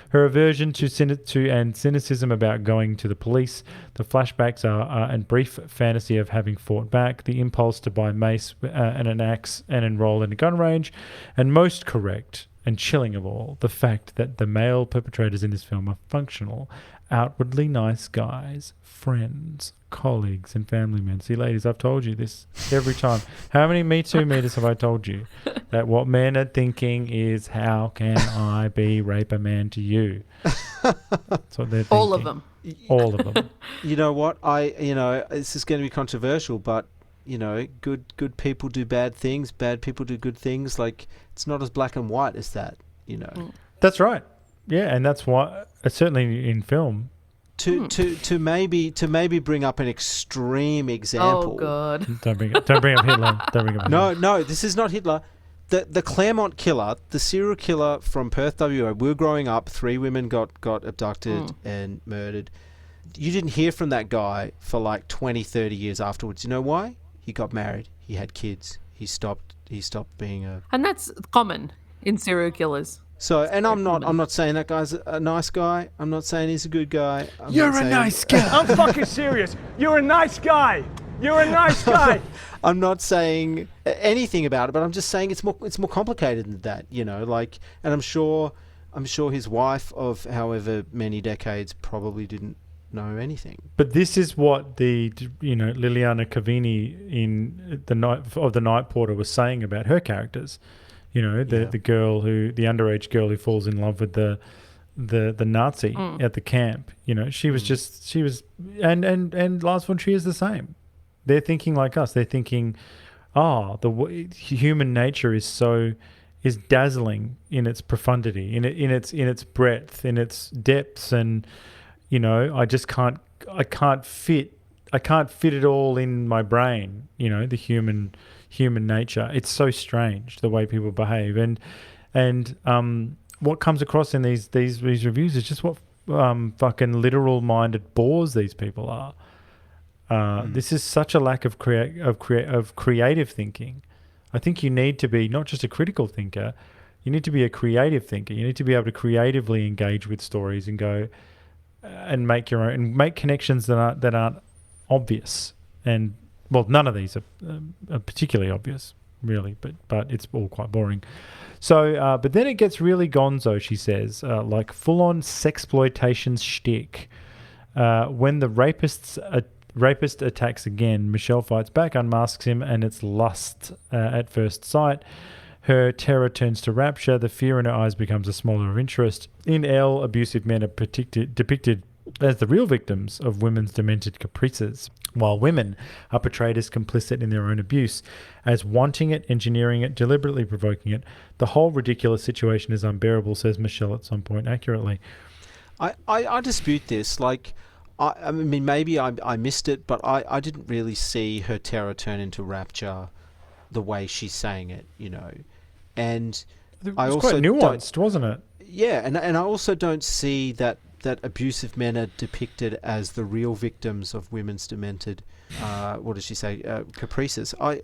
her aversion to and cynicism about going to the police, the flashbacks and brief fantasy of having fought back, the impulse to buy mace and an axe and enroll in a gun range, and most correct and chilling of all, the fact that the male perpetrators in this film are functional, outwardly nice guys, friends, colleagues, and family men. See, ladies, I've told you this every time. How many Me Too meters have I told you? That what men are thinking is, how can I be rape a man to you? That's what they're thinking. All of them. All of them. You know what? This is going to be controversial, but good people do bad things, bad people do good things. Like, it's not as black and white as that, That's right. Yeah, and that's why, certainly in film. to maybe bring up an extreme example. Oh God! Don't bring up Hitler. Don't bring up Hitler. No, this is not Hitler. The Claremont killer, the serial killer from Perth, WA. We were growing up. 3 women got abducted and murdered. You didn't hear from that guy for like 20, 30 years afterwards. You know why? He got married. He had kids. He stopped being a... And that's common in serial killers. So, and I'm not saying that guy's a nice guy. I'm not saying he's a good guy. You're a nice guy. I'm fucking serious. You're a nice guy. You're a nice guy. I'm not saying anything about it, but I'm just saying it's more complicated than that, you know. Like, and I'm sure his wife of however many decades probably didn't know anything. But this is what the Liliana Cavini in the Night Porter was saying about her characters. You know, the underage girl who falls in love with the Nazi at the camp. You know, she was and Lars von Trier is the same. They're thinking like us. They're thinking, human nature is dazzling in its profundity, in its breadth, in its depths, and you know, I can't fit it all in my brain. You know, the human nature. It's so strange the way people behave, and what comes across in these reviews is just what fucking literal minded bores these people are. This is such a lack of creative thinking. I think you need to be not just a critical thinker, you need to be a creative thinker. You need to be able to creatively engage with stories and go and make your own and make connections that aren't obvious. And well, none of these are particularly obvious, really, but it's all quite boring. So, but then it gets really gonzo, she says, like full-on sexploitation shtick. When the rapist attacks again, Michelle fights back, unmasks him, and it's lust at first sight. Her terror turns to rapture. The fear in her eyes becomes a smolder of interest. In Elle, abusive men are depicted as the real victims of women's demented caprices, while women are portrayed as complicit in their own abuse, as wanting it, engineering it, deliberately provoking it. The whole ridiculous situation is unbearable, says Michelle at some point accurately. I dispute this. Like, I mean, maybe I missed it, but I didn't really see her terror turn into rapture the way she's saying it, you know. And it was quite nuanced, wasn't it? Yeah, and I also don't see that abusive men are depicted as the real victims of women's demented, what does she say, caprices. I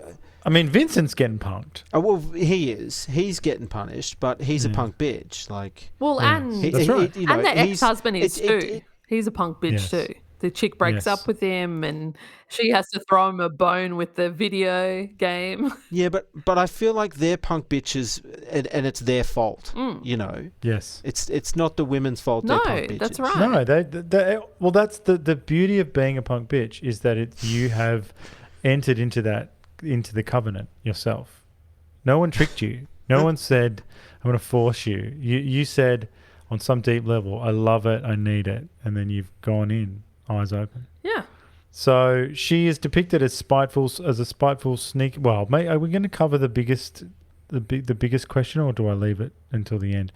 mean, Vincent's getting punked. Well, he is. He's getting punished, but he's a punk bitch. Like, well, and that's right. And the ex-husband is too. He's a punk bitch too. The chick breaks up with him, and she has to throw him a bone with the video game. Yeah, but I feel like they're punk bitches, and it's their fault. You know. Yes. It's not the women's fault. No, they're punk bitches. That's right. No, well, that's the beauty of being a punk bitch is that you have entered into the covenant yourself. No one tricked you. No one said, "I'm going to force you." You said, on some deep level, "I love it. I need it," and then you've gone in. Eyes open. Yeah. So she is depicted as a spiteful sneak. Well, are we going to cover the biggest question, or do I leave it until the end?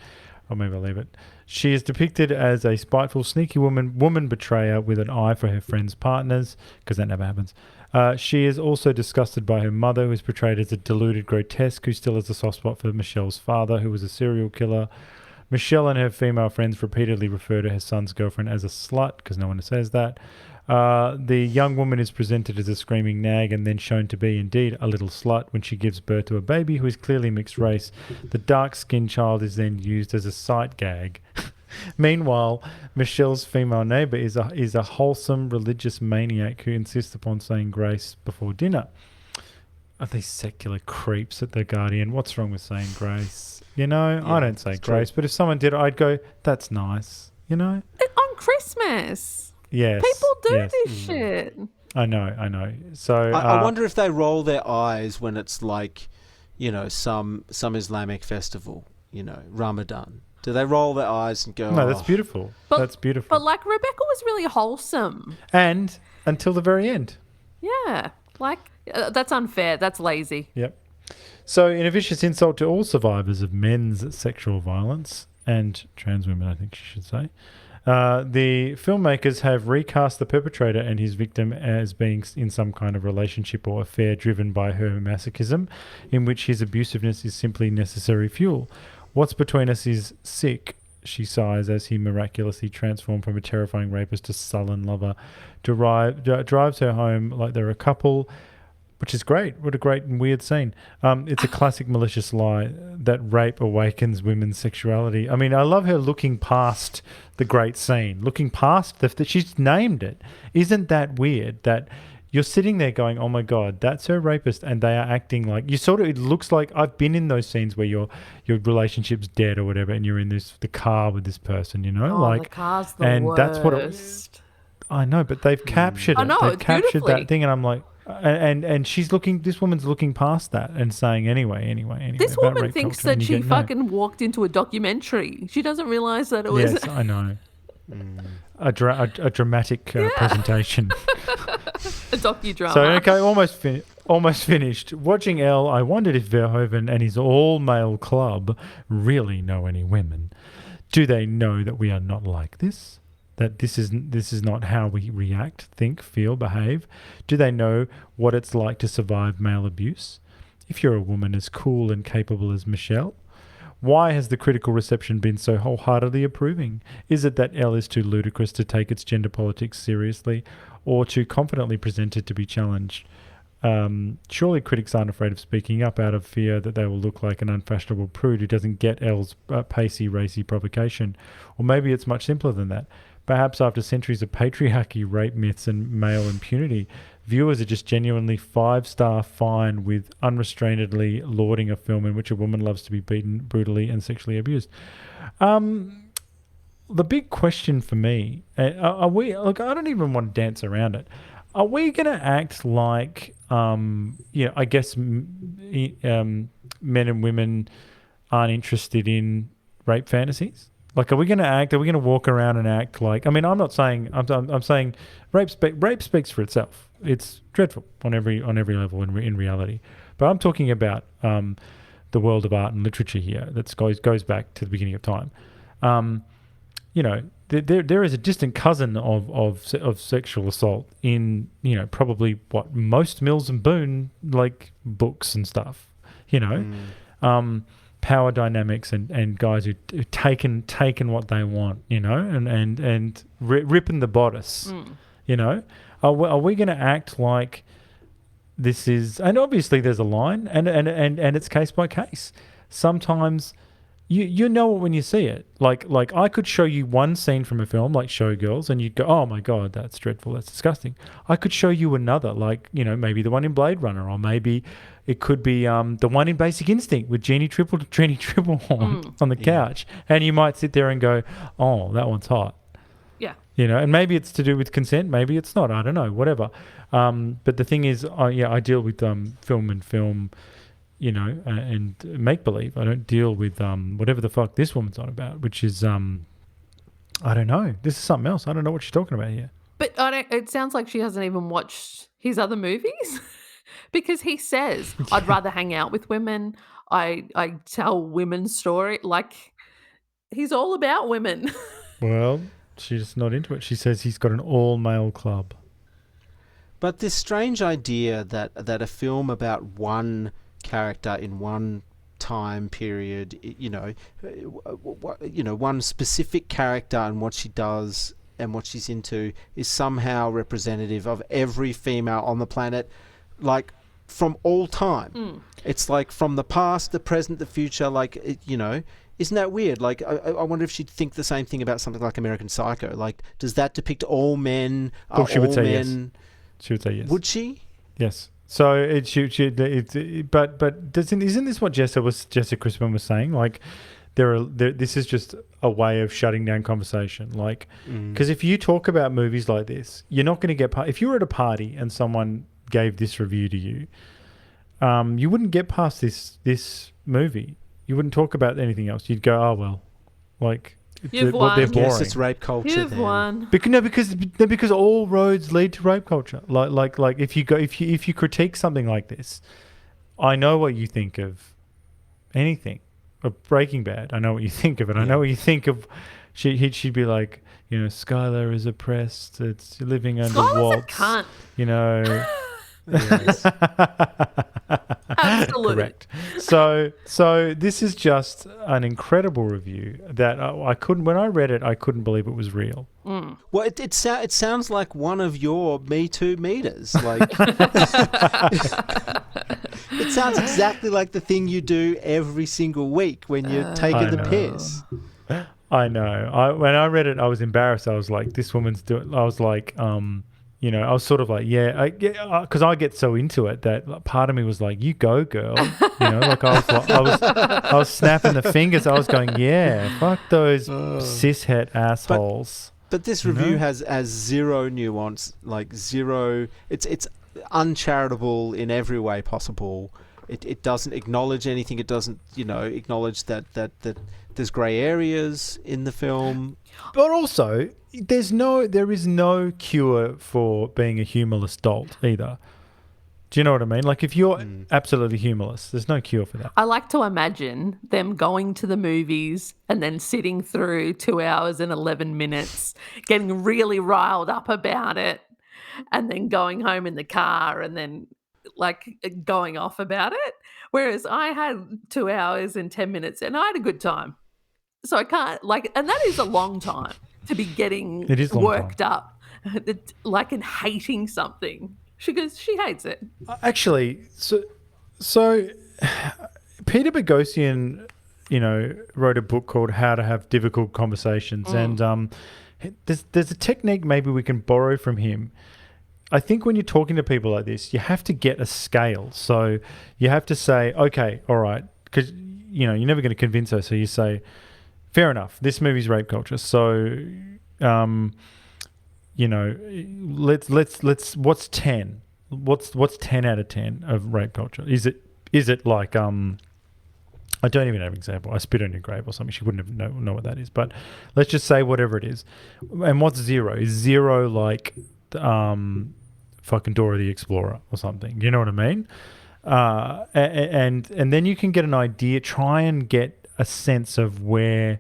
Or maybe I'll leave it. She is depicted as a spiteful, sneaky woman betrayer with an eye for her friends' partners, because that never happens. She is also disgusted by her mother, who is portrayed as a deluded grotesque, who still has a soft spot for Michelle's father, who was a serial killer. Michelle and her female friends repeatedly refer to her son's girlfriend as a slut, because no one says that. The young woman is presented as a screaming nag and then shown to be indeed a little slut when she gives birth to a baby who is clearly mixed race. The dark-skinned child is then used as a sight gag. Meanwhile, Michelle's female neighbour is a wholesome religious maniac who insists upon saying grace before dinner. Are these secular creeps at The Guardian? What's wrong with saying grace? You know, yeah, I don't say grace, but if someone did it, I'd go, that's nice, you know? On Christmas. Yes. People do this shit. I know. So I wonder if they roll their eyes when it's like, you know, some Islamic festival, you know, Ramadan. Do they roll their eyes and go, no, that's beautiful. That's beautiful. But like Rebecca was really wholesome. And until the very end. Yeah. Like, that's unfair. That's lazy. Yep. So, in a vicious insult to all survivors of men's sexual violence, and trans women, I think she should say, The filmmakers have recast the perpetrator and his victim as being in some kind of relationship or affair driven by her masochism, in which his abusiveness is simply necessary fuel. What's between us is sick, she sighs as he miraculously transformed from a terrifying rapist to sullen lover. Drives her home like they're a couple, which is great. What a great and weird scene. It's a classic malicious lie that rape awakens women's sexuality. I mean, I love her looking past the great scene, looking past she's named it. Isn't that weird that you're sitting there going, oh my God, that's her rapist, and they are acting like it looks like I've been in those scenes where your relationship's dead or whatever, and you're in the car with this person, you know, the car's the and worst. That's what I know, but they've captured it. I know, they've it's captured beautifully. that thing, and I'm like, and this woman's looking past that and saying anyway. This about woman rape thinks culture, that she fucking walked into a documentary. She doesn't realize that it was. Yes, I know. A dramatic presentation. A docudrama. So, okay, almost finished. Watching Elle, I wondered if Verhoeven and his all-male club really know any women. Do they know that we are not like this? That this is not how we react, think, feel, behave? Do they know what it's like to survive male abuse? If you're a woman as cool and capable as Michelle, why has the critical reception been so wholeheartedly approving? Is it that Elle is too ludicrous to take its gender politics seriously, or too confidently presented to be challenged? Surely critics aren't afraid of speaking up out of fear that they will look like an unfashionable prude who doesn't get Elle's pacey, racy provocation. Or maybe it's much simpler than that. Perhaps after centuries of patriarchy, rape myths and male impunity, viewers are just genuinely 5-star fine with unrestrainedly lauding a film in which a woman loves to be beaten brutally and sexually abused. The big question for me, are we, look, I don't even want to dance around it. Are we going to act like, I guess men and women aren't interested in rape fantasies? Like, are we going to walk around and act like, I mean, I'm not saying, I'm saying rape speaks for itself. It's dreadful on every level in reality. But I'm talking about the world of art and literature here that goes back to the beginning of time. There is a distant cousin of sexual assault in, probably what most Mills and Boon like books and stuff, power dynamics and guys who taken what they want, and ripping the bodice, Are we going to act like this is, and obviously there's a line and it's case by case. Sometimes you know it when you see it. Like I could show you one scene from a film like Showgirls and you'd go, oh my God, that's dreadful, that's disgusting. I could show you another, like, maybe the one in Blade Runner, or maybe it could be the one in Basic Instinct with Jeannie Tripplehorn on the couch. And you might sit there and go, oh, that one's hot. Yeah. And maybe it's to do with consent, maybe it's not, I don't know, whatever. But the thing is, I deal with film and make-believe. I don't deal with whatever the fuck this woman's on about, which is, I don't know. This is something else. I don't know what she's talking about here. But it sounds like she hasn't even watched his other movies because he says, I'd rather hang out with women. I tell women's story. Like, he's all about women. Well, she's not into it. She says he's got an all-male club. But this strange idea that a film about one character in one time period, one specific character and what she does and what she's into is somehow representative of every female on the planet, like from all time. It's like from the past, the present, the future, like, isn't that weird? Like, I wonder if she'd think the same thing about something like American Psycho. Like, does that depict all men? Well, she would say men? Yes. She would say yes. Would she? Yes. So isn't this what Jessica Crispin was saying? Like, this is just a way of shutting down conversation. Like, because if you talk about movies like this, you're not going to get. If you were at a party and someone gave this review to you, you wouldn't get past this movie. You wouldn't talk about anything else. You'd go, oh well, like. You've won. They're boring. Yes, it's rape culture. You've won. Because all roads lead to rape culture. Like if you critique something like this, I know what you think of anything, of Breaking Bad. I know what you think of it. I know what you think of, she'd be like, Skylar is oppressed. It's living under Skylar's walls. a cunt. Absolutely. Correct. So this is just an incredible review that I couldn't. When I read it, I couldn't believe it was real. Mm. Well, it sounds like one of your Me Too meters. Like, it sounds exactly like the thing you do every single week when you're taking the piss. I know. When I read it, I was embarrassed. I was like, "This woman's doing." I was like, I was sort of like, because I get so into it that part of me was like, "You go, girl." Like I was snapping the fingers. I was going, "Yeah, fuck those cishet assholes." But this review has zero nuance, like zero. It's uncharitable in every way possible. It doesn't acknowledge anything. It doesn't, acknowledge that there's grey areas in the film. But also, there is no cure for being a humorless dolt either. Do you know what I mean? Like, if you're absolutely humorless, there's no cure for that. I like to imagine them going to the movies and then sitting through 2 hours and 11 minutes, getting really riled up about it, and then going home in the car and then like going off about it. Whereas I had 2 hours and 10 minutes and I had a good time. So I can't and that is a long time to be getting worked up, like, and hating something. She hates it. Actually, so Peter Boghossian, wrote a book called How to Have Difficult Conversations, and there's a technique maybe we can borrow from him. I think when you're talking to people like this, you have to get a scale. So you have to say, okay, all right, because you're never going to convince her. So you say, fair enough, this movie's rape culture. So, let's what's 10? What's 10 out of 10 of rape culture? Is it like I don't even have an example. I spit on your grave or something. She wouldn't have know what that is. But let's just say whatever it is. And what's 0? Is 0 like fucking Dora the Explorer or something? You know what I mean? And then you can get an idea. Try and get a sense of where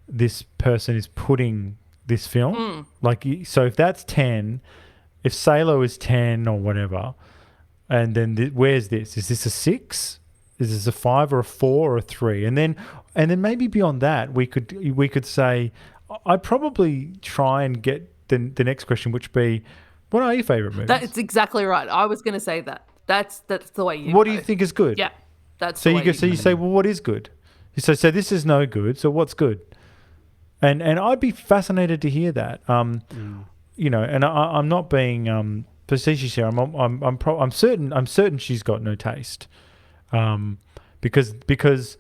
this person is putting this film. Like, so if that's 10, if Salo is 10 or whatever, and then where's this? Is this a 6? Is this a 5 or a 4 or a 3? And then maybe beyond that, we could say, I'd probably try and get the next question, which be, what are your favourite movies? That's exactly right. I was going to say that. That's the way you. What do you think is good? Yeah, that's so the way you say, well, what is good? So this is no good. So what's good? And I'd be fascinated to hear that. And I'm not being facetious here. I'm certain she's got no taste. Because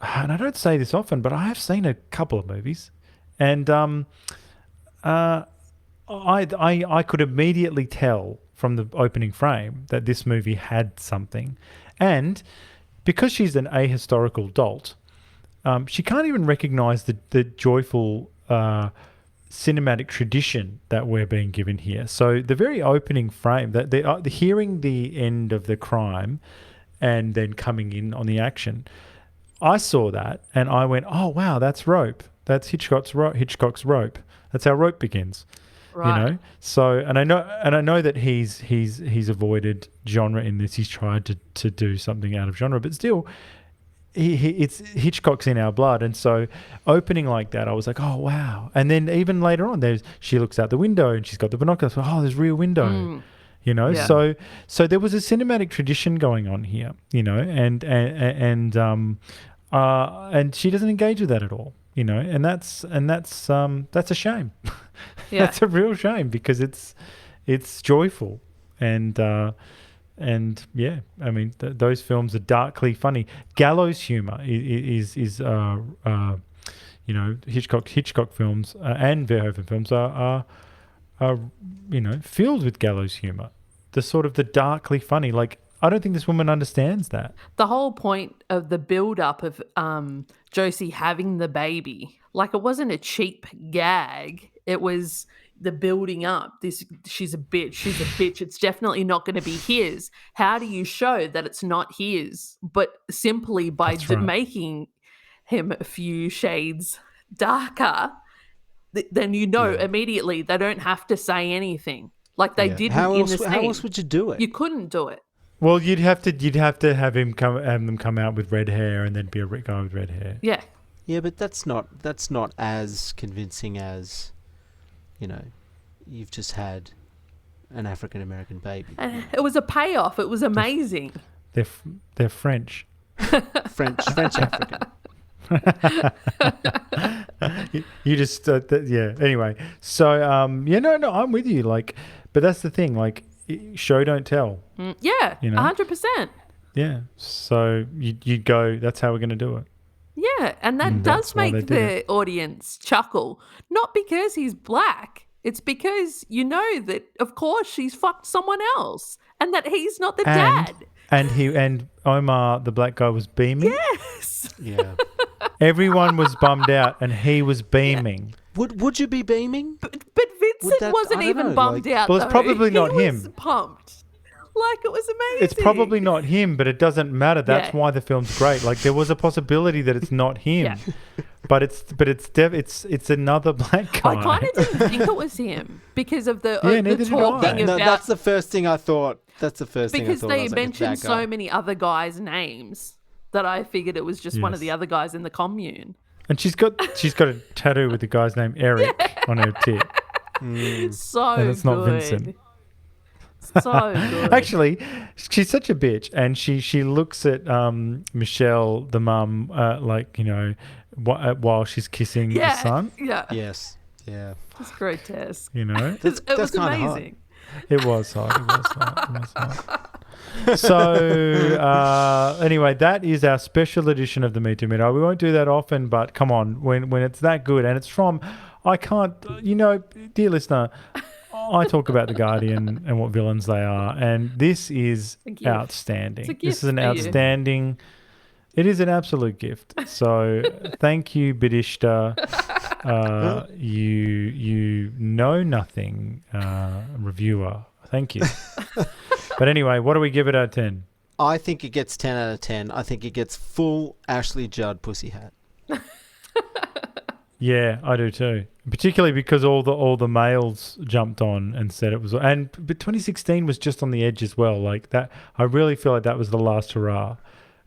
and I don't say this often, but I have seen a couple of movies, and I could immediately tell from the opening frame that this movie had something, and because she's an ahistorical dolt, she can't even recognise the joyful cinematic tradition that we're being given here. So the very opening frame, that the hearing the end of the crime and then coming in on the action, I saw that and I went, oh wow, that's Rope. That's Hitchcock's Rope. That's how Rope begins. Right. So and I know that he's avoided genre in this. He's tried to do something out of genre, but still, it's Hitchcock's in our blood. And so opening like that, I was like, oh wow. And then even later on, she looks out the window and she's got the binoculars. So, oh, there's Rear Window. Yeah. So there was a cinematic tradition going on here, and she doesn't engage with that at all, and that's a shame. Yeah. That's a real shame because it's joyful and yeah, I mean those films are darkly funny. Gallows humor is Hitchcock films and Verhoeven films are filled with gallows humor. The sort of the darkly funny. Like, I don't think this woman understands that. The whole point of the build-up of Josie having the baby, like, it wasn't a cheap gag. It was the building up. She's a bitch. It's definitely not going to be his. How do you show that it's not his? But simply by making him a few shades darker, then immediately they don't have to say anything. Like they didn't in the scene. How else would you do it? You couldn't do it. Well, you'd have to have them come out with red hair and then be a guy with red hair. Yeah. Yeah, but that's not as convincing as, you've just had an African American baby. And it was a payoff. It was amazing. They're French. French African. You just Anyway, so I'm with you. Like, but that's the thing. Like, show don't tell. Yeah, 100%. Yeah. So you go. That's how we're going to do it. Yeah, and that does make the audience chuckle. Not because he's black. It's because that, of course, she's fucked someone else and that he's not the dad. And Omar, the black guy, was beaming. Yes. Yeah. Everyone was bummed out and he was beaming. Yeah. Would you be beaming? But Vincent wasn't even bummed out. Well, it's probably not him. He was pumped. Like, it was amazing. It's probably not him, but it doesn't matter. That's why the film's great. Like, there was a possibility that it's not him, but it's another black guy. I kind of didn't think it was him because of the talking about. That's the first thing I thought. Because they mentioned so many other guys' names that I figured it was just one of the other guys in the commune. And she's got a tattoo with the guy's name Eric on her tit. So and it's not Vincent. So good. Actually, she's such a bitch, and she looks at Michelle, the mum, while she's kissing the son. Yeah. Yes. Yeah. It's grotesque. It was amazing. It was hot. So anyway, that is our special edition of the Me Too Midnight. We won't do that often, but come on, when it's that good, and it's from, I can't, dear listener, I talk about The Guardian and what villains they are, and this is outstanding. This is an outstanding. It is an absolute gift. So thank you, Bidishta. You know nothing, reviewer. Thank you. But anyway, what do we give it out of 10? I think it gets 10 out of 10. I think it gets full Ashley Judd pussy hat. Yeah, I do too. Particularly because all the males jumped on and said it was, but 2016 was just on the edge as well. Like that, I really feel like that was the last hurrah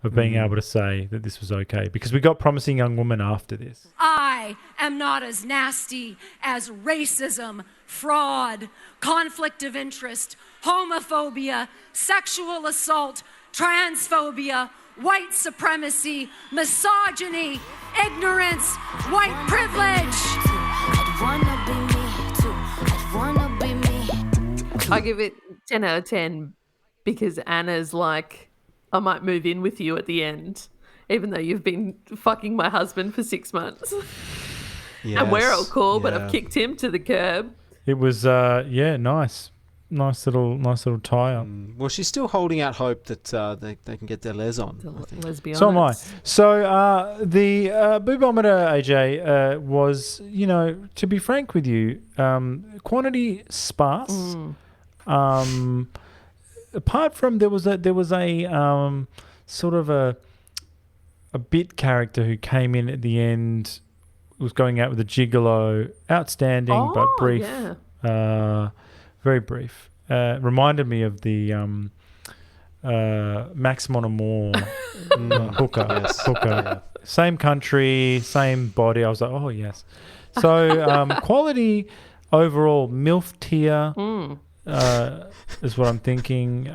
of being able to say that this was okay, because we got Promising Young Woman after this. I am not as nasty as racism, fraud, conflict of interest, homophobia, sexual assault, transphobia, white supremacy, misogyny, ignorance, white privilege. I give it 10 out of 10 because Anna's like, I might move in with you at the end, even though you've been fucking my husband for 6 months. Yes, and we're all cool, but I've kicked him to the curb. It was, nice. Nice little tie-up. Well, she's still holding out hope that they can get their les on. Let's be honest. So am I. So the Boobometer, AJ, was, to be frank with you, quantity sparse. Apart from there was a sort of a bit character who came in at the end, was going out with a gigolo, outstanding but brief. Yeah. Very brief. Reminded me of the Max Mon Amour hooker. Yes. Hooker. Yeah. Same country, same body. I was like, oh, yes. So quality overall, MILF tier is what I'm thinking.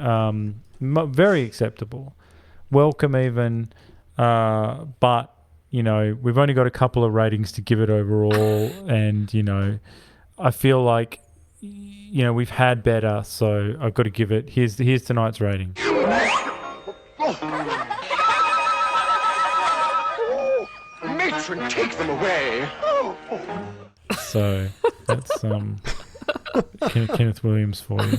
Very acceptable. Welcome even. But, we've only got a couple of ratings to give it overall. And, I feel like, we've had better, so I've got to give it. Here's tonight's rating. Matron, take them away. So that's Kenneth Williams for you.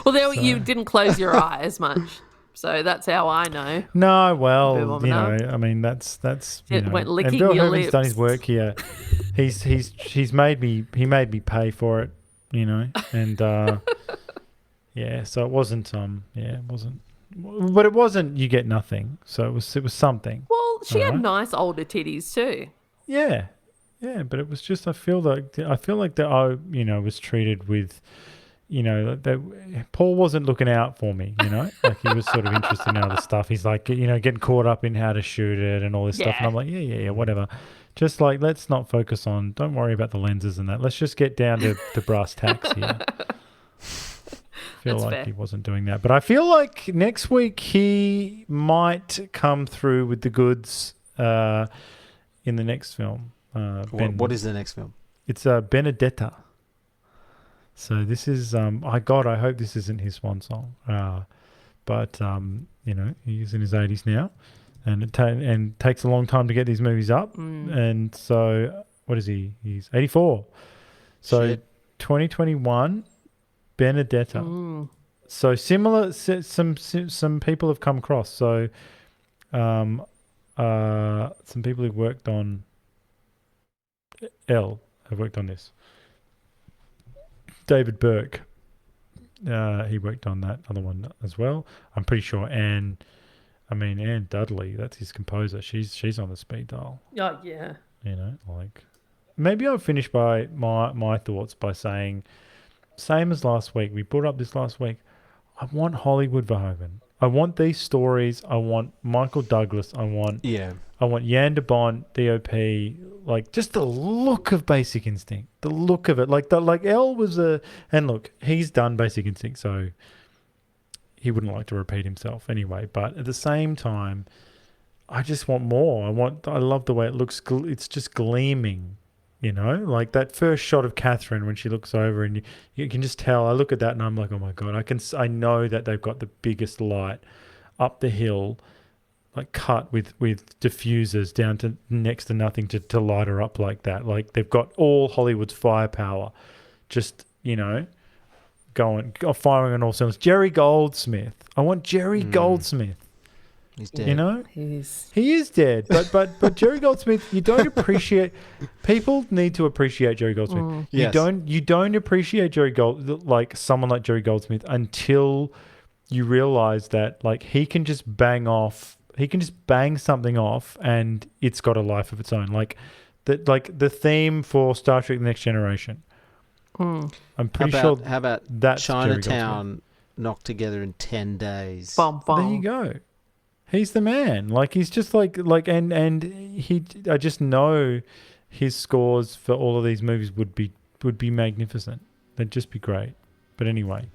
Well, you didn't close your eye as much, so that's how I know. No, well, I mean that's it went licking Bill your Verhoeven's lips. done his work here. He made me pay for it, and so it wasn't it wasn't, but it wasn't you get nothing, so it was something. Well, she had nice older titties too. Yeah, but it was just I feel like that I was treated with, that Paul wasn't looking out for me, like he was sort of interested in other stuff. He's like, getting caught up in how to shoot it and all this stuff, and I'm like, yeah, whatever. Just like let's not focus on. Don't worry about the lenses and that. Let's just get down to the brass tacks here. I feel like he wasn't doing that, but I feel like next week he might come through with the goods in the next film. What is the next film? It's Benedetta. So this is I hope this isn't his swan song. But he's in his 80s now, and it takes a long time to get these movies up. And so what is he? He's 84. So Shit. 2021 Benedetta. So similar some people have come across. So some people who worked on Elle have worked on this. David Burke, he worked on that other one as well. I'm pretty sure Anne Dudley, that's his composer. She's on the speed dial. Oh yeah. Maybe I'll finish by my thoughts by saying, same as last week. We brought up this last week. I want Hollywood Verhoeven. I want these stories. I want Michael Douglas. I want Jan de Bont, DOP. Like just the look of Basic Instinct, the look of it. Like Elle was and look, he's done Basic Instinct, so he wouldn't like to repeat himself anyway. But at the same time, I just want more. I love the way it looks. It's just gleaming. Like that first shot of Catherine when she looks over and you can just tell. I look at that and I'm like, oh my God, I know that they've got the biggest light up the hill, like cut with diffusers down to next to nothing to light her up like that. Like they've got all Hollywood's firepower, just, firing on all cylinders. Jerry Goldsmith. I want Jerry Goldsmith. He's dead. He is dead. But Jerry Goldsmith, you don't appreciate. People need to appreciate Jerry Goldsmith. Yes. You don't appreciate someone like Jerry Goldsmith until you realize that like he can just bang something off and it's got a life of its own. Like the theme for Star Trek: The Next Generation. I'm pretty sure. How about that's Chinatown knocked together in 10 days? Bum, bum. There you go. He's the man. Like he's just and he. I just know his scores for all of these movies would be magnificent. They'd just be great. But anyway,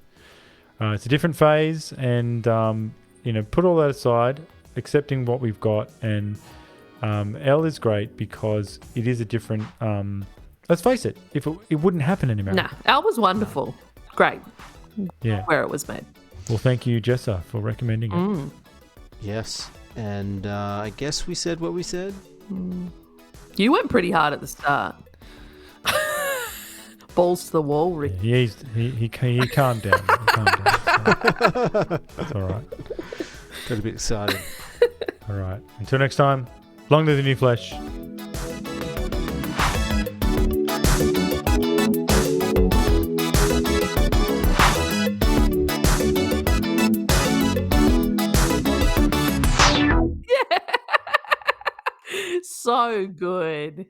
it's a different phase, and put all that aside, accepting what we've got, and Elle is great because it is a different. Let's face it, if it wouldn't happen in America. Nah, Elle was wonderful. Great. Yeah. Where it was made. Well, thank you, Jessa, for recommending it. Yes, and I guess we said what we said. You went pretty hard at the start. Balls to the wall, Rick. Yeah, he calmed down. So that's all right. Got a bit excited. All right. Until next time, long live the new flesh. So good.